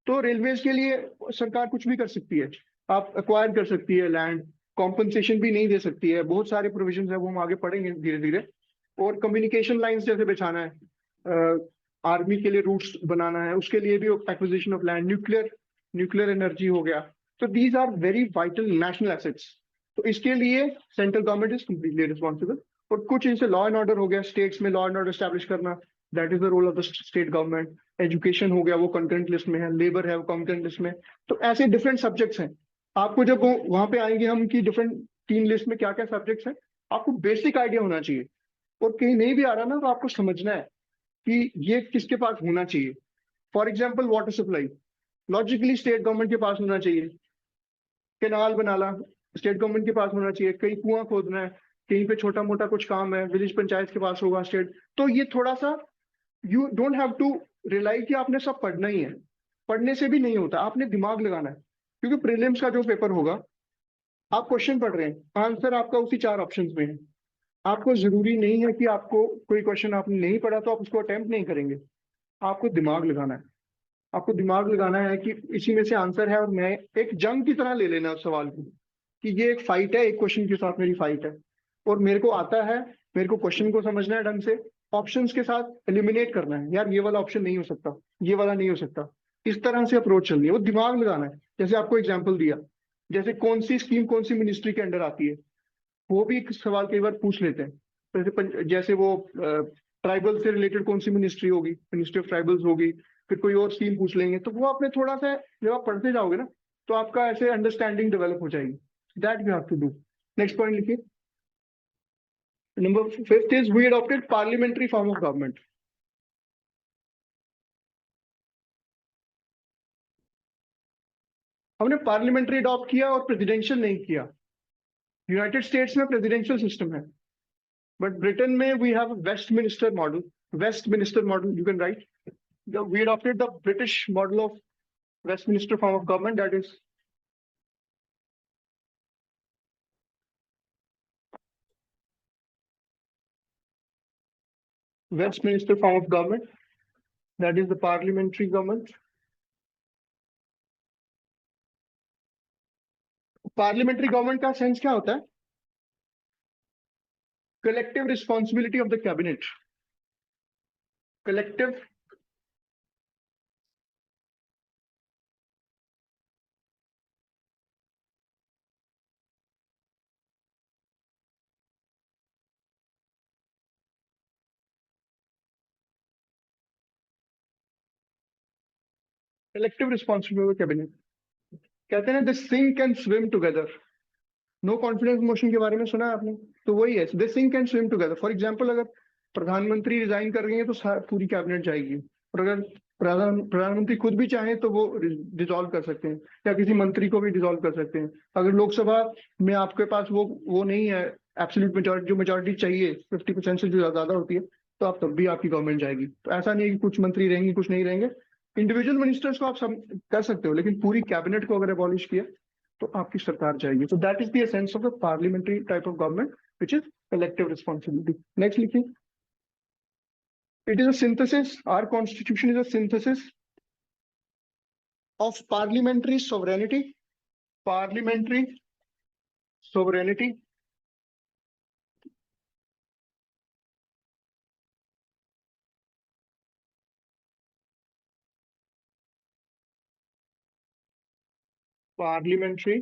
तो रेलवेज के लिए सरकार कुछ भी कर सकती है, आप एक्वायर कर सकती है लैंड, कॉम्पनसेशन भी नहीं दे सकती है, बहुत सारे प्रोविजंस है वो हम आगे पढ़ेंगे धीरे धीरे। और कम्युनिकेशन लाइंस जैसे बिछाना है, आर्मी के लिए रूट्स बनाना है, उसके लिए भी acquisition of land, nuclear energy हो गया। तो these are very vital national assets, तो इसके लिए central government is completely responsible. और कुछ इनसे लॉ एंड ऑर्डर हो गया, स्टेट्स में लॉ एंड ऑर्डर स्टैब्लिश करना, that is the role of the state government. Education हो गया, वो कंकरेंट लिस्ट में है, लेबर है वो कंकरेंट लिस्ट में। तो ऐसे डिफरेंट सब्जेक्ट्स हैं। आपको जब वहां पे आएंगे हम कि डिफरेंट 3 लिस्ट में क्या क्या सब्जेक्ट्स हैं, आपको बेसिक आइडिया होना चाहिए। और कहीं नहीं भी आ रहा ना तो आपको समझना है कि ये किसके पास होना चाहिए। For example water supply, logically state government के पास होना चाहिए। कैनाल बनाना स्टेट गवर्नमेंट के पास होना चाहिए। कहीं कुआं खोदना है, कहीं पे छोटा मोटा कुछ काम है, विलेज पंचायत के पास होगा स्टेट। तो ये थोड़ा सा you don't have to rely कि आपने सब पढ़ना ही है, पढ़ने से भी नहीं होता, आपने दिमाग लगाना है। क्योंकि प्रीलिम्स का जो पेपर होगा, आप क्वेश्चन पढ़ रहे हैं, आंसर आपका उसी 4 ऑप्शंस में है। आपको जरूरी नहीं है कि आपको कोई क्वेश्चन आपने नहीं पढ़ा तो आप उसको अटेम्प्ट नहीं करेंगे। आपको दिमाग लगाना है, आपको दिमाग लगाना है कि इसी में से आंसर है, और मैं एक जंग की तरह ले लेना उस सवाल को कि ये एक फाइट है, एक क्वेश्चन के साथ मेरी फाइट है, और मेरे को आता है, मेरे को क्वेश्चन को समझना है ढंग से, ऑप्शंस के साथ एलिमिनेट करना है, यार ये वाला ऑप्शन नहीं हो सकता, ये वाला नहीं हो सकता, इस तरह से अप्रोच चलनी है। वो दिमाग लगाना है। जैसे आपको एग्जांपल दिया, जैसे कौन सी स्कीम कौन सी मिनिस्ट्री के अंडर आती है, वो भी एक सवाल कई बार पूछ लेते हैं। जैसे वो ट्राइबल से रिलेटेड कौन सी मिनिस्ट्री होगी, मिनिस्ट्री ऑफ ट्राइबल्स होगी, फिर कोई और स्कीम पूछ लेंगे, तो वो आपने थोड़ा सा जब आप पढ़ते जाओगे ना तो आपका ऐसे अंडरस्टैंडिंग डेवलप हो जाएगी. That you have to do. Next point लिखिए. Number 5 is we adopted parliamentary form of government. हमने पार्लियामेंट्री अडॉप्ट किया और प्रेसिडेंशियल नहीं किया. यूनाइटेड स्टेट्स में प्रेसिडेंशियल सिस्टम है, बट ब्रिटेन में we have Westminster model. Westminster model you can write. We adopted the British model of Westminster form of government, that is Westminster form of government, that is the parliamentary government. Parliamentary government का sense क्या होता है? Collective responsibility of the cabinet. Collective responsibility of the cabinet. कहते हैं the sink and swim together. No confidence motion के बारे में सुना है आपने? तो वही है, they sink and swim together. For example, अगर प्रधानमंत्री रिजाइन कर रही है तो पूरी कैबिनेट जाएगी, और अगर प्रधानमंत्री खुद भी चाहे तो वो डिसॉल्व कर सकते हैं, या किसी मंत्री को भी डिसॉल्व कर सकते हैं. अगर लोकसभा में आपके पास वो नहीं है एब्सोल्यूट मेजॉरिटी, जो मेजॉरिटी चाहिए 50% से जो ज्यादा होती है, तो आप तब भी आपकी गवर्नमेंट जाएगी. तो ऐसा नहीं है कि कुछ मंत्री रहेंगे कुछ नहीं रहेंगे. इंडिविजुअल मिनिस्टर्स को आप सब कर सकते हो, लेकिन पूरी कैबिनेट को अगर अबॉलिश किया तो आपकी सरकार जाएगी. तो that is the essence of the parliamentary type of government which is collective responsibility. Next लिखिए. It is a synthesis, our constitution is a synthesis of parliamentary sovereignty. Parliamentary sovereignty parliamentary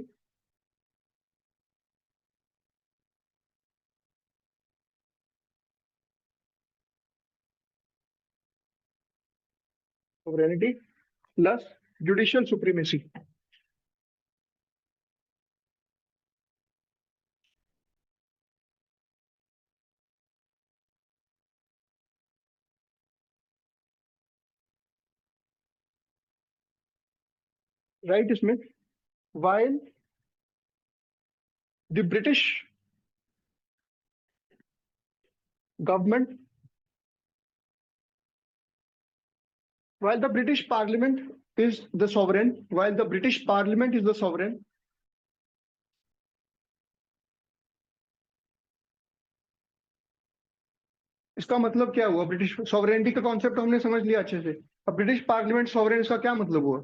sovereignty plus judicial supremacy. Right इसमें, while the British government, while the British Parliament is the sovereign, while the British Parliament is the sovereign, इसका मतलब क्या हुआ? British sovereignty का concept हमने समझ लिया अच्छे से. अब ब्रिटिश पार्लियामेंट सॉवरेन, इसका क्या मतलब हुआ?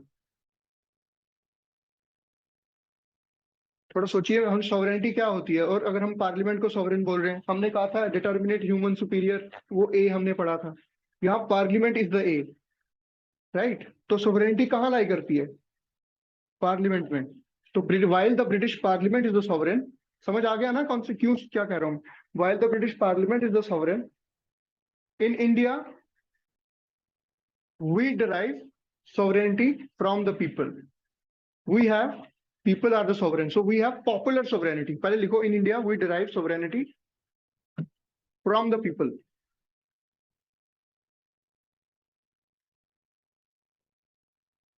थोड़ा सोचिए, हम सॉवरेनिटी क्या होती है, और अगर हम पार्लियामेंट को सॉवरेन बोल रहे हैं, हमने कहा था डिटर्मिनेट ह्यूमन सुपीरियर, वो ए हमने पढ़ा था. यहाँ parliament is the A, right? तो सॉवरेनिटी कहाँ लाई करती है? पार्लियामेंट में. तो while the British parliament is the sovereign, समझ आ गया ना कौन से क्यों क्या कह रहा हूँ? While the British parliament is the sovereign, in India we derive sovereignty from the people. We have people are the sovereign, so we have popular sovereignty. पहले लिखो, in India we derive sovereignty from the people.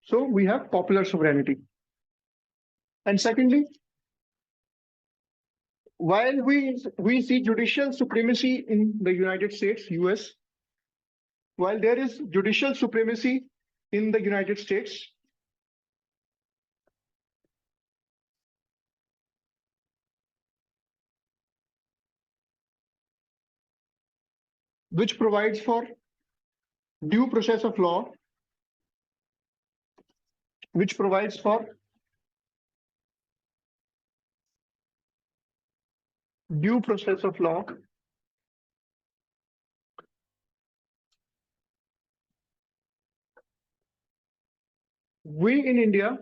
So we have popular sovereignty. And secondly, while we see judicial supremacy in the United States, US, while there is judicial supremacy in the United States, which provides for due process of law, which provides for due process of law, we in India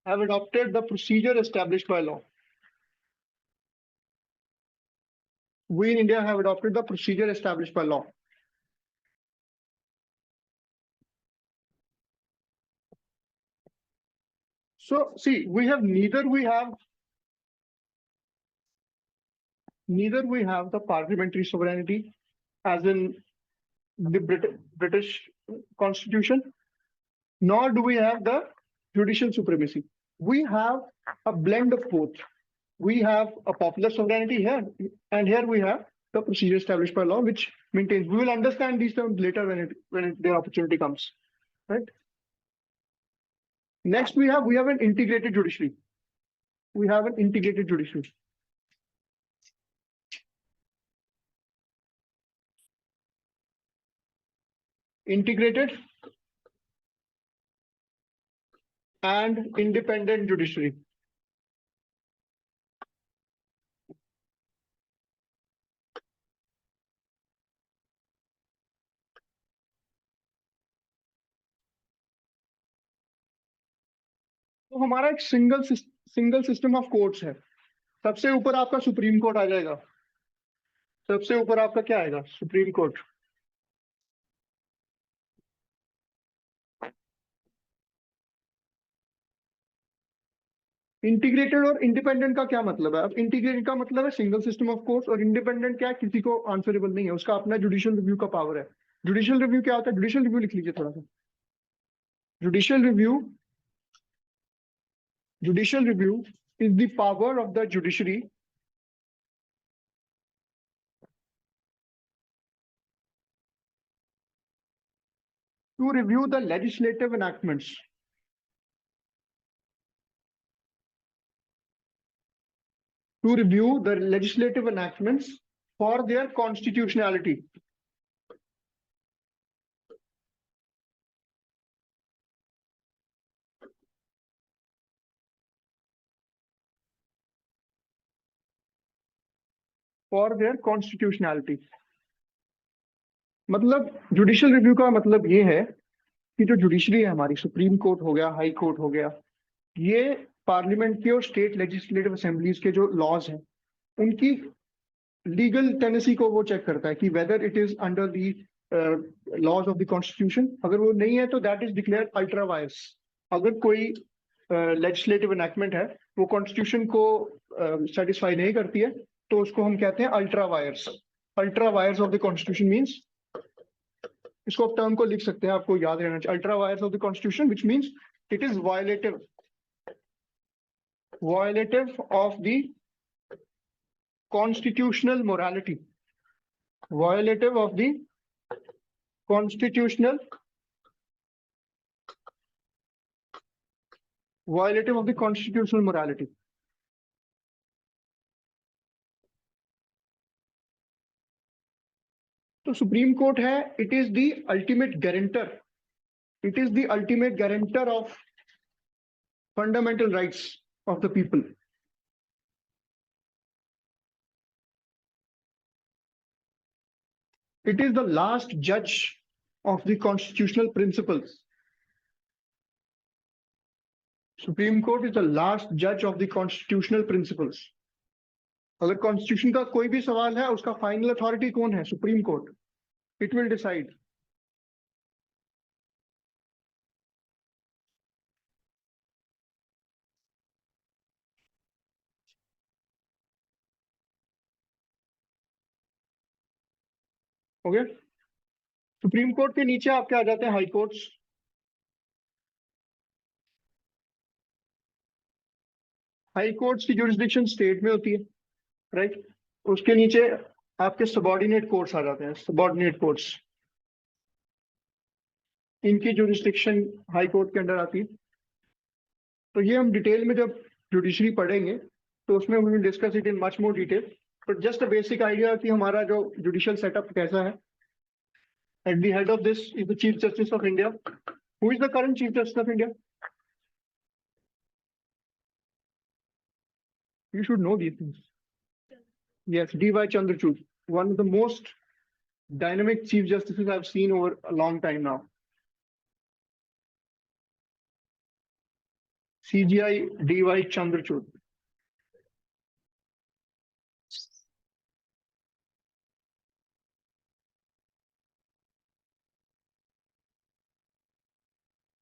have adopted the procedure established by law? We in India have adopted the procedure established by law. So see, neither we have the parliamentary sovereignty as in the British Constitution, nor do we have the judicial supremacy. We have a blend of both. We have a popular sovereignty here, and here we have the procedure established by law, which maintains. We will understand these terms later when the opportunity comes, right? Next, we have an integrated judiciary. We have an integrated judiciary. Integrated and independent judiciary. तो हमारा एक single system of courts है. सबसे ऊपर आपका supreme court आ जाएगा. सबसे ऊपर आपका क्या आएगा? Supreme court. इंटीग्रेटेड और इंडिपेंडेंट का क्या मतलब है? अब इंटीग्रेटेड का मतलब है सिंगल सिस्टम ऑफ कोर्ट्स, और इंडिपेंडेंट क्या है? किसी को आंसरेबल नहीं है, उसका अपना जुडिशियल रिव्यू का पावर है. जुडिशियल रिव्यू क्या होता है? जुडिशियल रिव्यू लिख लीजिए थोड़ा सा. Judicial review is the power of the judiciary to review the legislative enactments. To review the legislative enactments for their constitutionality. For their constitutionality. मतलब जुडिशियल रिव्यू का मतलब ये है कि जो जुडिशरी है हमारी, सुप्रीम कोर्ट हो गया, हाई कोर्ट हो गया, ये पार्लियामेंट के और स्टेट लेजिस्लेटिव असेंबलीज के जो लॉज हैं उनकी लीगल टेनेसी को वो चेक करता है कि whether it is under the laws of the constitution. अगर वो नहीं है तो that is declared ultra vires. अगर कोई लेजिस्लेटिव एनैक्टमेंट है वो कॉन्स्टिट्यूशन को सेटिस्फाई नहीं करती है तो उसको हम कहते हैं ultra vires. Ultra vires of the constitution means, इसको आप टर्म को लिख सकते हैं, आपको याद रहना चाहिए. Ultra vires of the constitution which means it is violative of the constitutional morality. Violative of the constitutional morality. तो सुप्रीम कोर्ट है, it is the ultimate guarantor. It is the ultimate guarantor of fundamental rights of the people. It is the last judge of the constitutional principles. Supreme Court is the last judge of the constitutional principles. अगर constitution का कोई भी सवाल है उसका final authority कौन है? Supreme court. It will decide. Okay. Supreme court के नीचे आपके आ जाते हैं हाई कोर्ट्स. हाई कोर्ट्स की जुरिस्डिक्शन स्टेट में होती है, राइट. उसके नीचे आपके सबऑर्डिनेट कोर्ट्स आ जाते हैं. सबऑर्डिनेट कोर्ट्स, इनकी जुरिस्डिक्शन हाई कोर्ट के अंडर आती है. तो ये हम डिटेल में जब जुडिशरी पढ़ेंगे तो उसमें we will discuss it in much more detail. But just a basic idea कि हमारा जो जुडिशियल सेटअप कैसा है. At the head of this is the Chief Justice of India. Who is the current Chief Justice of India? You should know these things. Yes, D.Y. Chandrachud, one of the most dynamic Chief Justices I've seen over a long time now. CGI DY Chandrachud.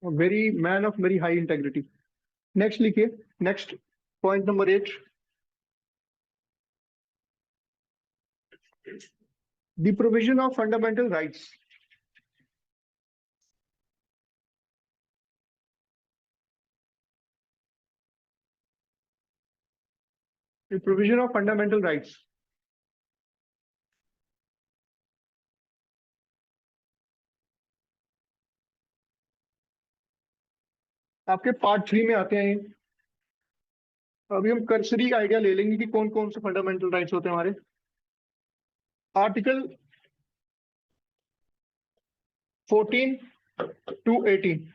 A very man of very high integrity. Next लिखिए. Next point number 8. The provision of fundamental rights. The provision of fundamental rights. आपके part 3 में आते हैं. अभी हम cursory idea ले लेंगे कि कौन कौन से फंडामेंटल राइट्स होते हैं हमारे. Article 14 to 18.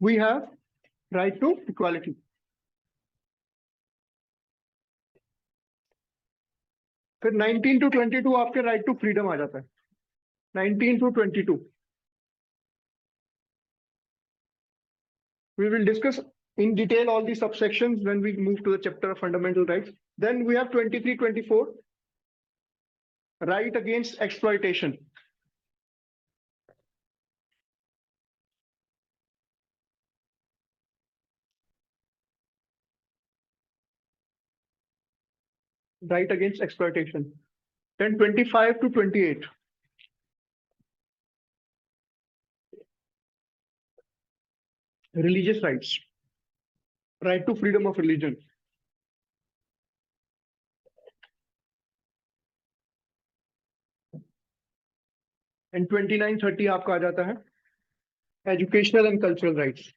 We have right to equality. फिर 19 to 22 आपके राइट टू फ्रीडम आ जाता है. 19 to 22. We will discuss in detail all the subsections when we move to the chapter of fundamental rights. Then we have 23, 24. Right against exploitation. Right against exploitation. Then 25 to 28. Religious rights. Right to freedom of religion. And 29, 30 आपका आ जाता है educational and cultural rights.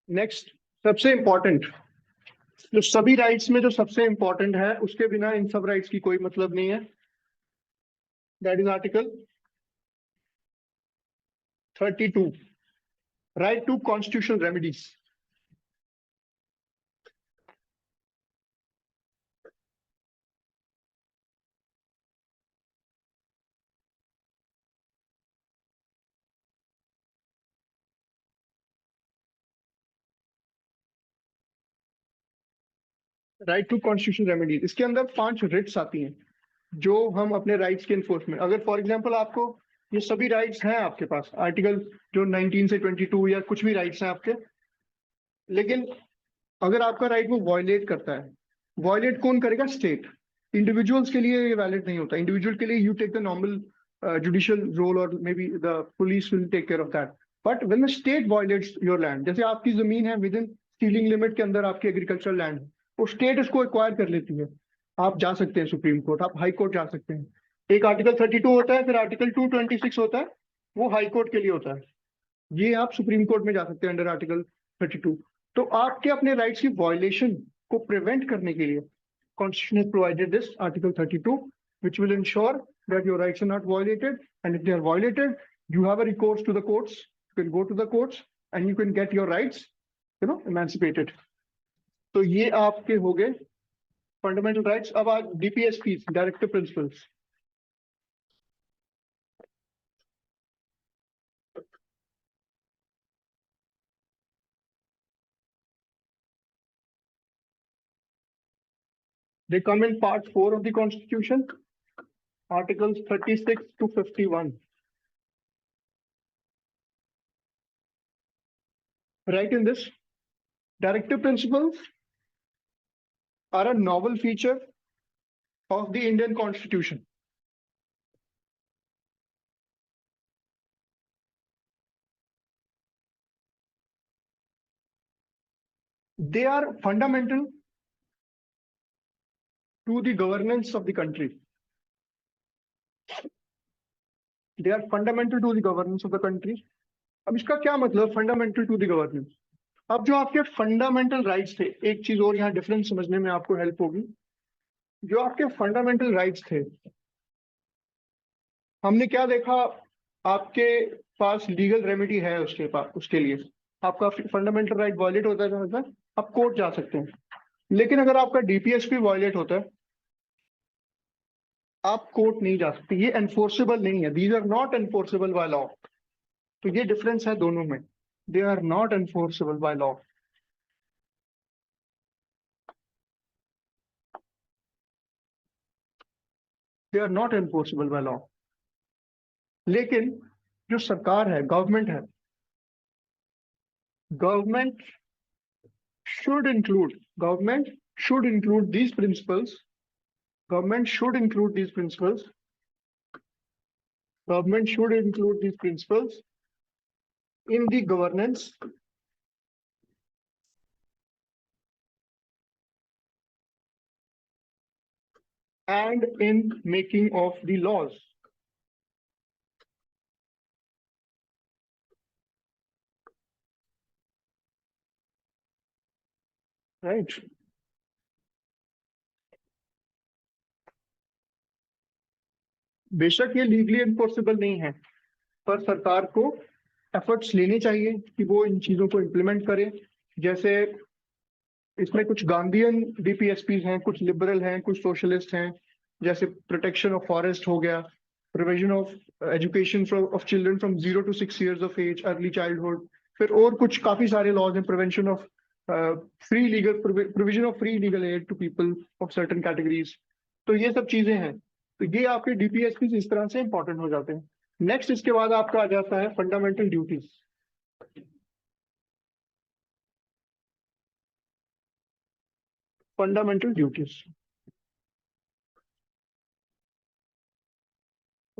Next सबसे important, जो सभी rights में जो सबसे important है, उसके बिना इन सब राइट्स की कोई मतलब नहीं है. That is article 32. Right to constitutional remedies. Right to constitutional remedies, इसके अंदर 5 रिट्स आती हैं जो हम अपने राइट्स के इन्फोर्समेंट, अगर फॉर एग्जांपल आपको ये सभी राइट्स हैं आपके पास, आर्टिकल जो 19 से 22 या कुछ भी राइट्स हैं आपके, लेकिन अगर आपका राइट वो वायलेट करता है, वायलेट कौन करेगा? स्टेट. इंडिविजुअल्स के लिए ये वैलिड नहीं होता. इंडिविजुअल के लिए you take the normal judicial role और maybe the police will take care of that. But when the state violates your land, जैसे आपकी जमीन है विद इन सीलिंग लिमिट के अंदर आपकी एग्रीकल्चरल लैंड, वो स्टेट उसको एक्वायर कर लेती है, आप जा सकते हैं सुप्रीम कोर्ट, आप हाई कोर्ट जा सकते हैं. एक आर्टिकल 32 होता है, फिर आर्टिकल 226 होता है, वो हाई कोर्ट के लिए होता है. ये आप सुप्रीम कोर्ट में जा सकते हैं अंडर आर्टिकल 32. तो आपके अपने राइट्स की वायलेशन को प्रिवेंट करने के लिए constitution has provided this article 32, which will ensure that your rights are not violated, and if they are violated, you have a recourse to the courts. You can go to the courts and you can get your rights, emancipated. तो ये आपके हो गए fundamental rights. अब आज DPSP, directive principles. They come in part 4 of the Constitution, articles 36 to 51. Right in this, directive principles are a novel feature of the Indian Constitution. They are fundamental to the governance of the country. They are fundamental to the governance of the country. अब इसका क्या मतलब fundamental to the governance? अब जो आपके fundamental rights थे, एक चीज और यहाँ डिफरेंस समझने में आपको हेल्प होगी. जो आपके फंडामेंटल राइट्स थे, हमने क्या देखा, आपके पास लीगल रेमेडी है उसके लिए. आपका फंडामेंटल राइट वायलेट होता है, आप कोर्ट जा सकते हैं. लेकिन अगर आपका डीपीएसपी वायलेट होता है, आप कोर्ट नहीं जा सकते, ये एनफोर्सेबल नहीं है, these are not enforceable by law. तो ये डिफरेंस है दोनों में, they are not enforceable by law. They are not enforceable by law. लेकिन जो सरकार है, government government should include these principles government should include these principles government should include these principles in the governance and in making of the laws. Right? बेशक ये legally enforceable नहीं है, पर सरकार को एफर्ट्स लेने चाहिए कि वो इन चीजों को इम्प्लीमेंट करे। जैसे इसमें कुछ गांधीयन डीपीएसपीज हैं, कुछ लिबरल हैं, कुछ सोशलिस्ट हैं, जैसे प्रोटेक्शन ऑफ फॉरेस्ट हो गया, provision of education of children from 0 to 6 years of age, early childhood, फिर और कुछ काफी सारे लॉज हैं, prevention of provision of free legal aid to people of certain categories. तो ये सब चीजें हैं, तो ये आपके डीपीएसपी इस तरह से इंपॉर्टेंट हो जाते हैं। नेक्स्ट इसके बाद आपका आ जाता है फंडामेंटल ड्यूटीज। फंडामेंटल ड्यूटीज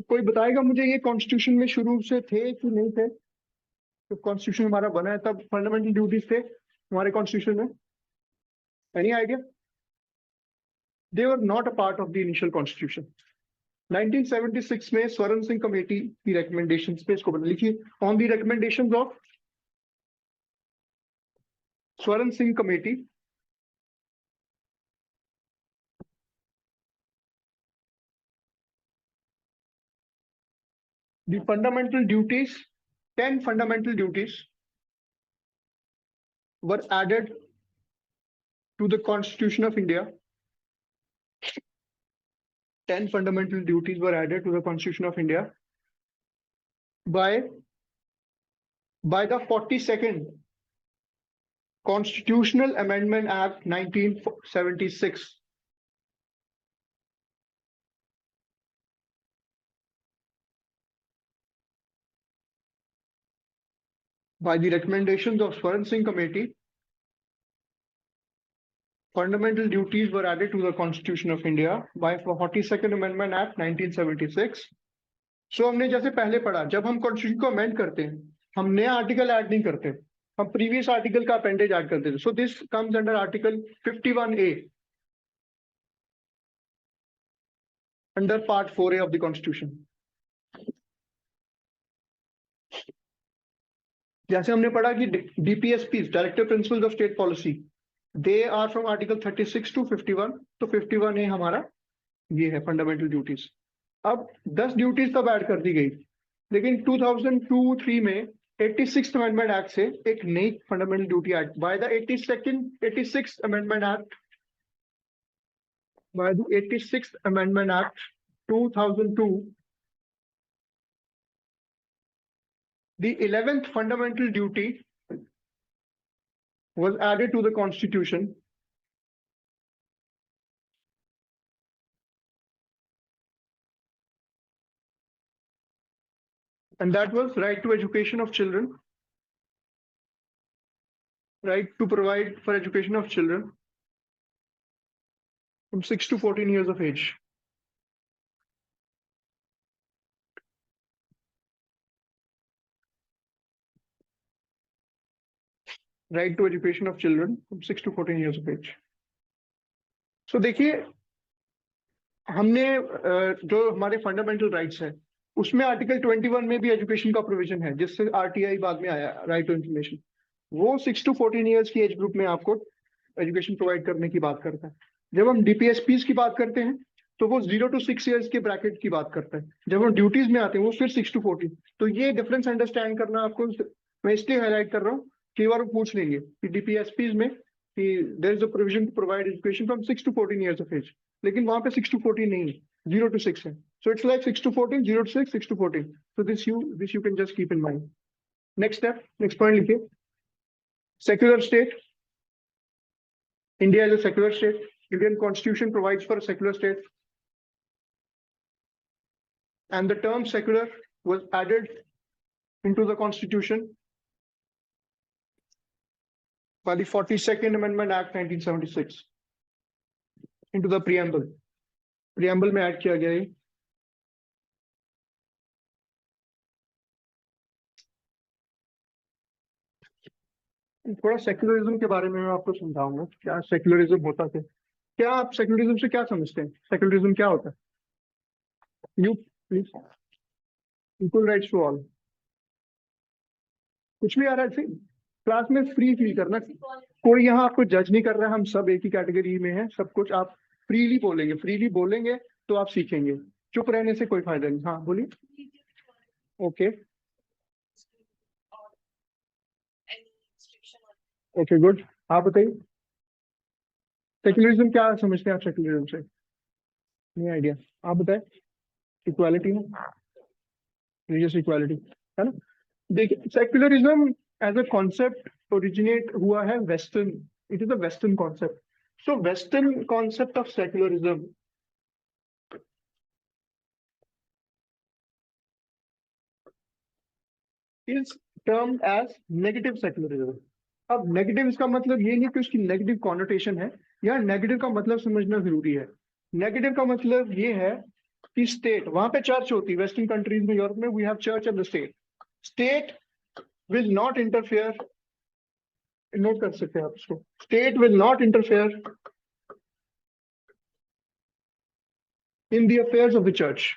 कोई बताएगा मुझे, ये कॉन्स्टिट्यूशन में शुरू से थे कि नहीं थे? तो कॉन्स्टिट्यूशन हमारा बना है तब फंडामेंटल ड्यूटीज थे हमारे कॉन्स्टिट्यूशन में? Any idea? They were not a part of the initial constitution. 1976 में स्वर्ण सिंह कमेटी की रिकमेंडेशन पे इसको बना। लिखिए, ऑन द रिकमेंडेशंस ऑफ स्वर्ण Singh committee the fundamental duties, 10 fundamental duties were added to the Constitution of India. 10 fundamental duties were added to the Constitution of India by the 42nd Constitutional Amendment Act 1976. By the recommendations of Swaran Singh Committee, fundamental duties were added to the Constitution of India by 42nd Amendment Act 1976. So हमने जैसे पहले पढ़ा, जब हम constitution को amend करते हैं, हम नया आर्टिकल ऐड नहीं करते, हम प्रीवियस आर्टिकल का अपेंडेज ऐड करते थे। So this comes under article 51A under part 4A of the constitution. जैसे हमने पढ़ा कि DPSP, directive principles of state policy, they are from article 36 to 51। तो 51A हमारा ये है फंडामेंटल ड्यूटीज। अब 10 ड्यूटीज तब ऐड कर दी गई, लेकिन 2002-3 में 86th अमेंडमेंट एक्ट से एक नई fundamental duty act by the 86th amendment act, by the 86th Amendment Act 2002, the 11th fundamental duty was added to the Constitution, and that was right to education of children, right to provide for education of children from 6 to 14 years of age. Right to education of children from 6 to 14 years of age. So देखिए, हमने जो हमारे fundamental rights है उसमें article 21 में भी education का provision है, जिससे आरटीआई बाद में आया, राइट टू इंफॉर्मेशन। वो 6 to 14 ईयर्स की एज ग्रुप में आपको एजुकेशन प्रोवाइड करने की बात करता है। जब हम डीपीएसपीज की बात करते हैं तो वो 0 to 6 ईयर्स के ब्रैकेट की बात करता है। जब हम ड्यूटीज में आते हैं वो फिर 6 to 14। तो ये डिफरेंस अंडरस्टैंड करना आपको मैं इसलिए हाईलाइट कर रहा हूँ, कई बार वो पूछ लेंगे कि डीपीएसपीज में कि there is a provision to provide education from 6 to 14 years of age, लेकिन वहां पे 6 to 14 नहीं है, 0 to 6 है. So it's like 6 to 14, 0 to 6, 6 to 14. So this you can just keep in mind. Next step, next point लिखिए. Secular state. India is a secular state. Indian constitution provides for a secular state. And the term secular was added into the constitution by the 42nd Amendment Act 1976 into the preamble. Preamble में add किया गया है. थोड़ा secularism के बारे में मैं आपको समझाऊंगा क्या सेक्युलरिज्म होता है. क्या आप सेक्युलरिज्म से क्या समझते हैं? सेक्युलरिज्म क्या होता है? You please. Equal rights to all. कुछ भी आ रहा है क्लास में फ्री फील करना. कोई यहाँ आपको जज नहीं कर रहा है. हम सब एक ही कैटेगरी में हैं. सब कुछ आप फ्रीली बोलेंगे तो आप सीखेंगे. चुप रहने से कोई फायदा नहीं. हाँ बोलिए. Okay okay good. आप बताइए सेक्युलरिज्म क्या समझते हैं आप? सेक्युलरिज्म से नहीं आइडिया. आप बताएं. इक्वालिटी है, रिलीजियस इक्वालिटी है ना. देखिए secularism as a concept originate हुआ है western. It is a western concept. So western concept of secularism is termed as negative secularism. अब नेगेटिव इसका मतलब ये नहीं कि उसकी नेगेटिव कॉनोटेशन है. यहाँ नेगेटिव का मतलब समझना जरूरी है. नेगेटिव का मतलब ये है कि स्टेट, वहां पे चर्च होती है वेस्टर्न कंट्रीज में, यूरोप में we have church and the state. State will not interfere. Note कर सकते हैं आप इसको. State will not interfere in the affairs of the church.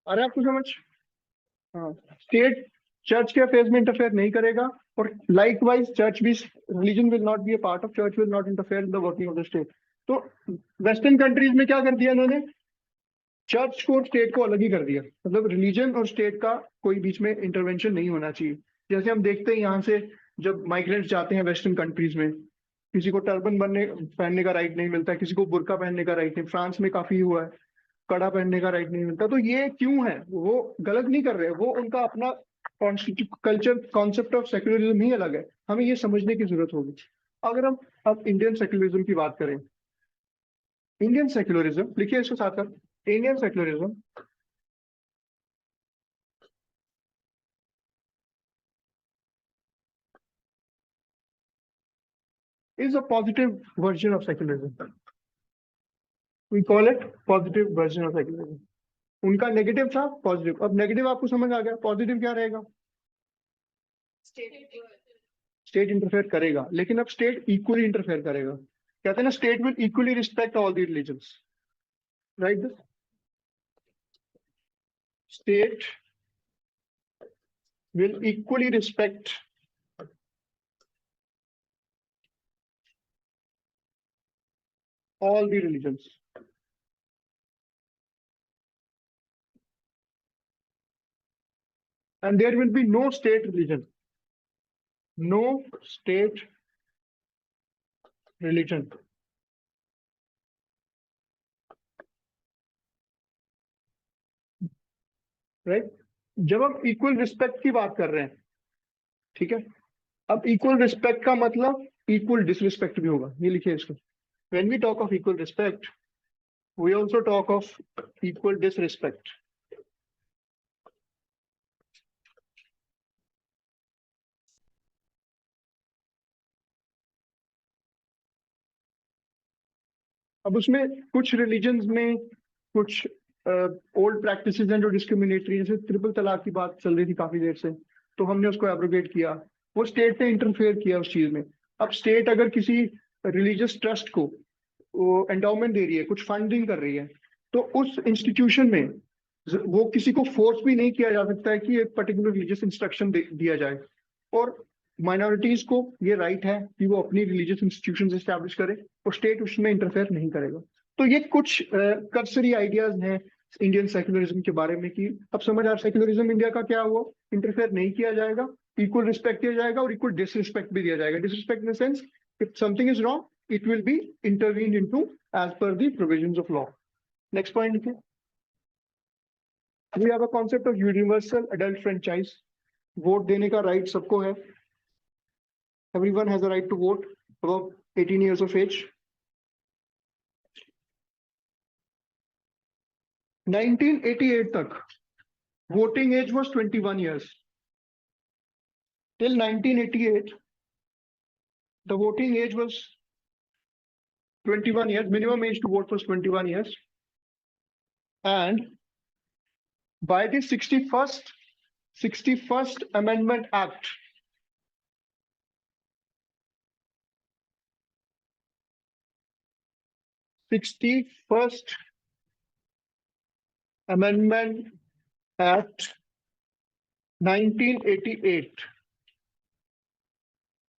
अरे आपको समझ. हाँ, स्टेट चर्च के अफेयर्स में इंटरफेयर नहीं करेगा. और लाइकवाइज चर्च भी, religion will not be a part of church, will not interfere in the working of the state. तो वेस्टर्न कंट्रीज में क्या कर दिया इन्होंने? चर्च को और स्टेट को अलग ही कर दिया. मतलब रिलीजन और स्टेट का कोई बीच में इंटरवेंशन नहीं होना चाहिए. जैसे हम देखते हैं यहाँ से जब माइग्रेंट्स जाते हैं वेस्टर्न कंट्रीज में, किसी को टर्बन पहनने का राइट नहीं मिलता, किसी को बुर्का पहनने का राइट नहीं. फ्रांस में काफी हुआ है, कड़ा पहनने का राइट नहीं मिलता. तो ये क्यों है? वो गलत नहीं कर रहे. वो उनका अपना कल्चर, कॉन्सेप्ट ऑफ सेक्युलरिज्म ही अलग है. हमें ये समझने की जरूरत होगी. अगर हम अब इंडियन सेक्युलरिज्म की बात करें, इंडियन सेक्युलरिज्म लिखिए इसके साथ साथ. Indian secularism is a positive version of secularism. We call it positive version of secularism. उनका नेगेटिव था, पॉजिटिव. अब नेगेटिव आपको समझ आ गया. पॉजिटिव क्या रहेगा? स्टेट इंटरफेयर करेगा, लेकिन अब स्टेट इक्वली इंटरफेयर करेगा. कहते हैं ना, state will equally respect all the religions. Right. This state will equally respect all the religions. And there will be no state religion. No state religion. Right? जब हम equal respect की बात कर रहे हैं, ठीक है, अब इक्वल रिस्पेक्ट का मतलब इक्वल डिसरिस्पेक्ट भी होगा. ये लिखिए इसको. When we talk of equal respect, we also talk of equal disrespect. अब उसमें कुछ रिलीजन्स में कुछ ओल्ड प्रैक्टिसेस हैं जो डिस्क्रिमिनेटरी, जैसे ट्रिपल तलाक की बात चल रही थी काफी देर से, तो हमने उसको एब्रोगेट किया. वो स्टेट ने इंटरफेयर किया उस चीज में. अब स्टेट अगर किसी रिलीजियस ट्रस्ट को एंडाउमेंट दे रही है, कुछ फंडिंग कर रही है, तो उस इंस्टीट्यूशन में वो किसी को फोर्स भी नहीं किया जा सकता है कि एक पर्टिकुलर रिलीजियस इंस्ट्रक्शन दिया जाए. और माइनॉरिटीज को ये राइट है कि वो अपनी रिलीजियस इंस्टीट्यूशन एस्टैब्लिश करे और स्टेट उसमें इंटरफेयर नहीं करेगा। तो ये कुछ कर्सरी आइडियाज हैं इंडियन सेक्युलरिज्म के बारे में कि अब समझ आ सेक्युलरिज्म इंडिया का क्या हुआ, इंटरफेयर नहीं किया जाएगा, इक्वल रिस्पेक्ट दिया जाएगा और इक्वल डिसरिस्पेक्ट भी दिया जाएगा। Disrespect in the sense if something is wrong it will be intervene into as per the provisions of law. Next point लिखिए। We have a concept of universal adult franchise. Vote देने का right सबको है। Everyone has a right to vote above 18 years of age. 1988 तक voting age was 21 years. Till 1988, the voting age was 21 years. Minimum age to vote was 21 years. And by the 61st Amendment Act, Amendment Act 1988,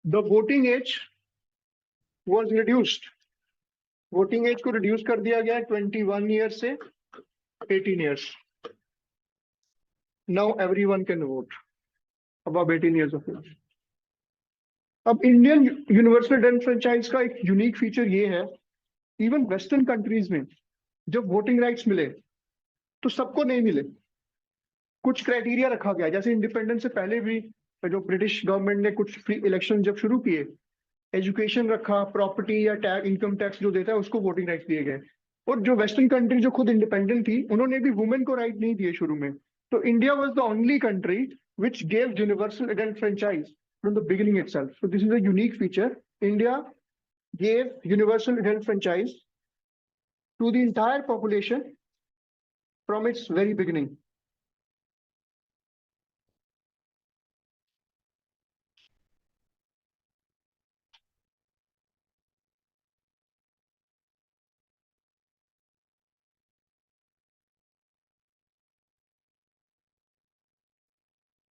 the voting age was reduced. Voting age को reduce कर दिया गया 21 years से 18 years. Now everyone can vote above 18 years of age. अब Indian universal adult franchise का एक unique feature ये है, इवन वेस्टर्न कंट्रीज में जब वोटिंग राइट्स मिले तो सबको नहीं मिले। कुछ क्राइटेरिया रखा गया, जैसे इंडिपेंडेंस से पहले भी जो ब्रिटिश गवर्नमेंट ने कुछ फ्री इलेक्शन जब शुरू किए, एजुकेशन रखा, प्रॉपर्टी या टैक्स, इनकम टैक्स जो देता है उसको वोटिंग राइट्स दिए गए। और जो वेस्टर्न कंट्री जो खुद इंडिपेंडेंट थी उन्होंने भी वुमेन को राइट नहीं दिए शुरू में। तो India was the only country which gave universal adult franchise from the beginning itself. So this is a unique feature. India gave universal adult franchise to the entire population from its very beginning.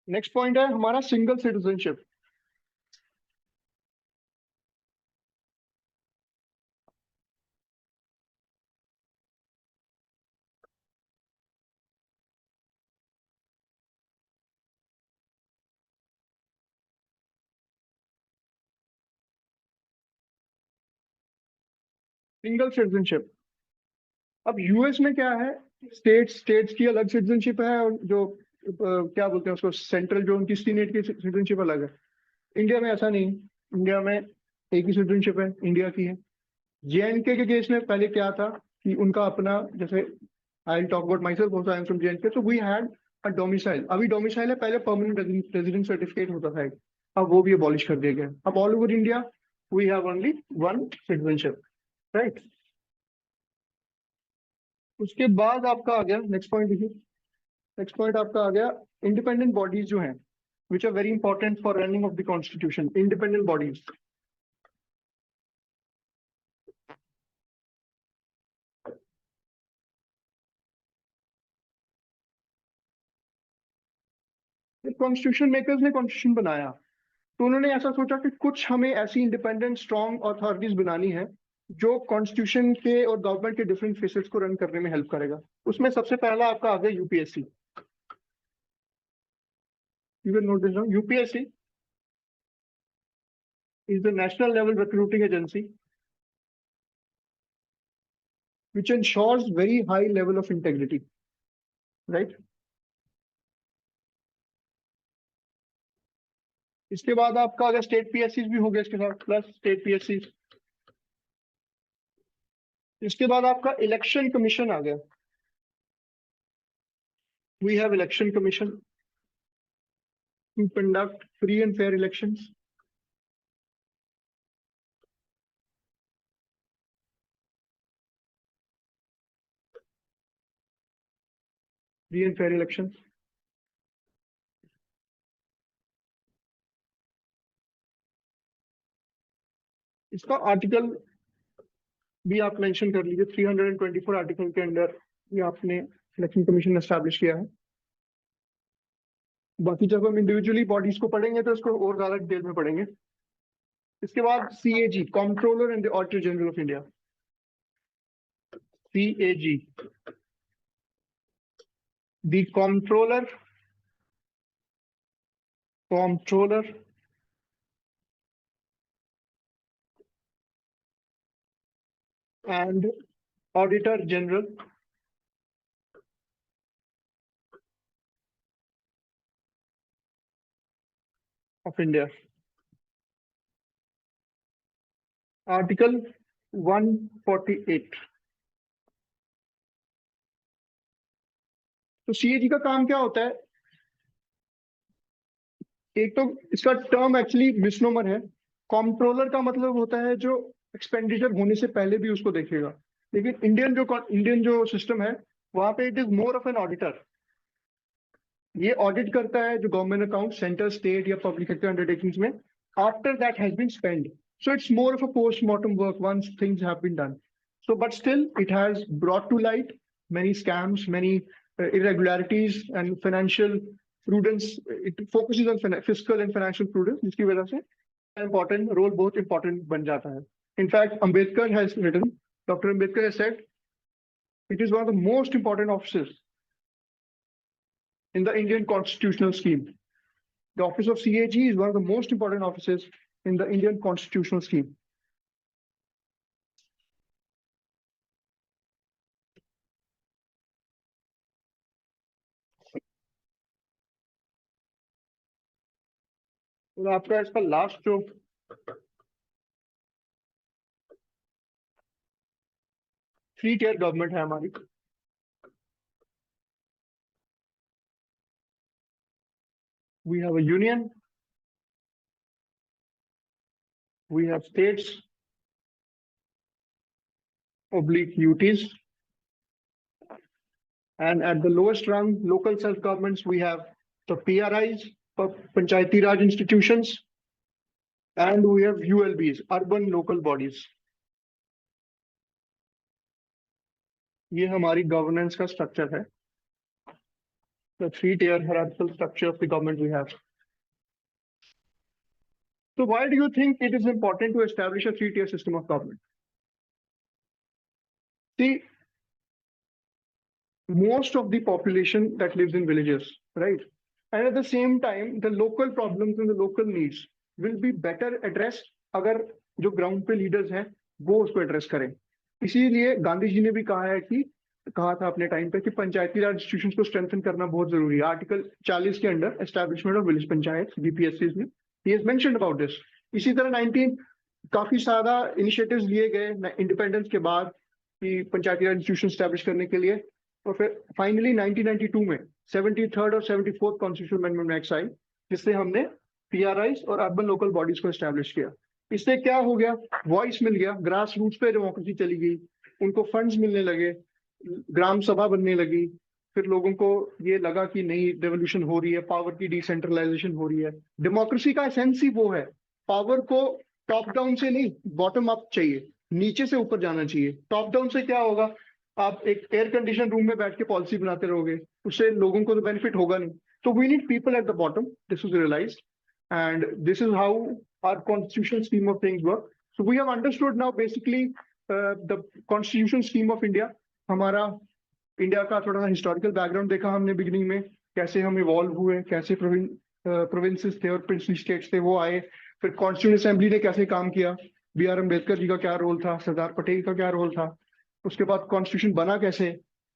Next point है हमारा single citizenship. Single citizenship, अब US में क्या है, states की अलग citizenship है और जो क्या बोलते हैं उसको सेंट्रल जो उनकी सीनेट की सिटीजनशिप अलग है। इंडिया में ऐसा नहीं, इंडिया में एक ही सिटीजनशिप है, इंडिया की है। जेएनके के केस में पहले क्या था कि उनका अपना, जैसे I will talk about my self also, I am from JNK, तो वी हैड अ डोमिसाइल। अभी डोमिसाइल है, पहले परमानेंट रेजिडेंट सर्टिफिकेट होता था, अब वो भी अबॉलिश कर दिया गया। अब all over India we have only one citizenship, right. उसके बाद आपका आ गया नेक्स्ट पॉइंट देखिए। नेक्स्ट पॉइंट आपका आ गया इंडिपेंडेंट बॉडीज जो हैं which are very important for running of the constitution. Independent bodies. Constitution makers ने कॉन्स्टिट्यूशन बनाया तो उन्होंने ऐसा सोचा कि कुछ हमें ऐसी इंडिपेंडेंट स्ट्रॉन्ग अथॉरिटीज बनानी है जो कॉन्स्टिट्यूशन के और गवर्नमेंट के डिफरेंट फेसेस को रन करने में हेल्प करेगा। उसमें सबसे पहला आपका आ गया UPSC. You will notice now, UPSC is the national level recruiting agency which ensures very high level of integrity, right? इसके बाद आपका अगर स्टेट पीएससी भी हो गया इसके साथ, प्लस स्टेट पीएससी। इसके बाद आपका इलेक्शन कमीशन आ गया। We have election commission to conduct free and fair elections. Free and fair elections. इसका आर्टिकल भी आप मेंशन कर लीजिए, 324 आर्टिकल के अंडर ये आपने इलेक्शन कमीशन एस्टैब्लिश किया है। बाकी जब हम इंडिविजुअली बॉडीज को पढ़ेंगे तो इसको और ज्यादा डिटेल में पढ़ेंगे। इसके बाद CAG, controller and the auditor general of India. CAG, the controller and Auditor General of India. Article 148. तो CAG का काम क्या होता है? एक तो इसका टर्म एक्चुअली मिसनोमर है। कंट्रोलर का मतलब होता है जो एक्सपेंडिचर होने से पहले भी उसको देखेगा, लेकिन इंडियन जो सिस्टम है वहां पे it is more of an auditor. ये ऑडिट करता है जो गवर्नमेंट अकाउंट सेंटर, स्टेट या पब्लिक सेक्टर अंडरटेकिंग्स में after that has been spend. So it's more of a post-mortem work once things have been done. So, but still, it has brought to light many scams, many irregularities, and financial prudence. It focuses on fiscal and financial prudence, जिसकी वजह से important role बहुत important बन जाता है. In fact, Ambedkar has written, Dr. Ambedkar has said, it is one of the most important offices in the Indian constitutional scheme. The office of CAG is one of the most important offices in the Indian constitutional scheme. और आपका इसका last जो three tier government है हमारी, we have a union, we have states oblique UTs, and at the lowest rung, local self-governments, we have the PRIs, Panchayati Raj institutions, and we have ULBs, urban local bodies. ये हमारी governance का structure है, the three-tier hierarchical structure of the government we have. So why do you think it is important to establish a three-tier system of government? See, most of the population that lives in villages, right? And at the same time, the local problems and the local needs will be better addressed अगर जो ground पे leaders हैं वो उसको address करें। इसीलिए गांधी जी ने भी कहा था अपने टाइम पे कि पंचायती राज इंस्टीट्यूशंस को स्ट्रेंथन करना बहुत जरूरी है। आर्टिकल 40 के under establishment of village panchayat BPSCs में he has mentioned about this. इसी तरह काफी सारा इनिशिएटिव्स लिए गए इंडिपेंडेंस के बाद कि पंचायती राज इंस्टीट्यूशन स्टैब्लिश करने के लिए, और फिर फाइनली 1992 में 73rd और 74th कॉन्स्टिट्यूशनल अमेंडमेंट एक्ट आई, जिससे हमने PRIs और अर्बन लोकल बॉडीज को एस्टैब्लिश किया। इससे क्या हो गया? वॉइस मिल गया, ग्रास रूट्स पे डेमोक्रेसी चली गई, उनको फंड्स मिलने लगे, ग्राम सभा बनने लगी, फिर लोगों को ये लगा कि नहीं रेवोल्यूशन हो रही है, पावर की डिसेंट्रलाइजेशन हो रही है। डेमोक्रेसी का एसेंस ही वो है, पावर को टॉप डाउन से नहीं बॉटम अप चाहिए, नीचे से ऊपर जाना चाहिए। टॉप डाउन से क्या होगा? आप एक एयर कंडीशन रूम में बैठ के पॉलिसी बनाते रहोगे, उससे लोगों को तो बेनिफिट होगा नहीं। तो we need people at the bottom, this is realised and this is how our constitutional scheme of things work. So we have understood now basically the constitution scheme of India. हमारा India का थोड़ा historical background देखा हमने beginning में, कैसे हम evolve हुए, कैसे प्रोविंसेस थे और प्रिंसली स्टेट्स थे वो आए, फिर कॉन्स्टिट्यूशन असेंबली ने कैसे काम किया, BR अम्बेडकर जी का क्या रोल था, सरदार पटेल का क्या रोल था, उसके बाद कॉन्स्टिट्यूशन बना कैसे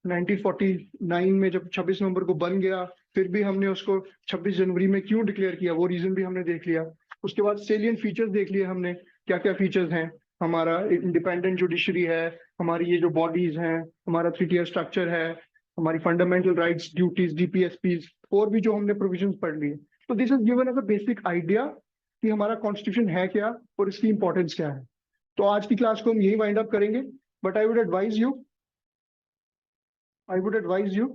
1949 में जब 26 नवंबर को बन गया, फिर भी हमने उसको 26 जनवरी में क्यों डिक्लेयर किया, वो रीजन भी हमने देख लिया। उसके बाद सेलियंट फीचर्स देख लिए हमने, क्या क्या फीचर्स हैं, हमारा इंडिपेंडेंट जुडिशरी है, हमारी ये जो बॉडीज हैं, हमारा थ्री टियर स्ट्रक्चर है, हमारी फंडामेंटल राइट्स, ड्यूटीज, DPSPs, और भी जो हमने प्रोविजंस पढ़ लिए। तो this is given as a basic idea कि हमारा कॉन्स्टिट्यूशन है क्या और इसकी इंपॉर्टेंस क्या है। तो आज की क्लास को हम यही वाइंड अप करेंगे, but I would advise you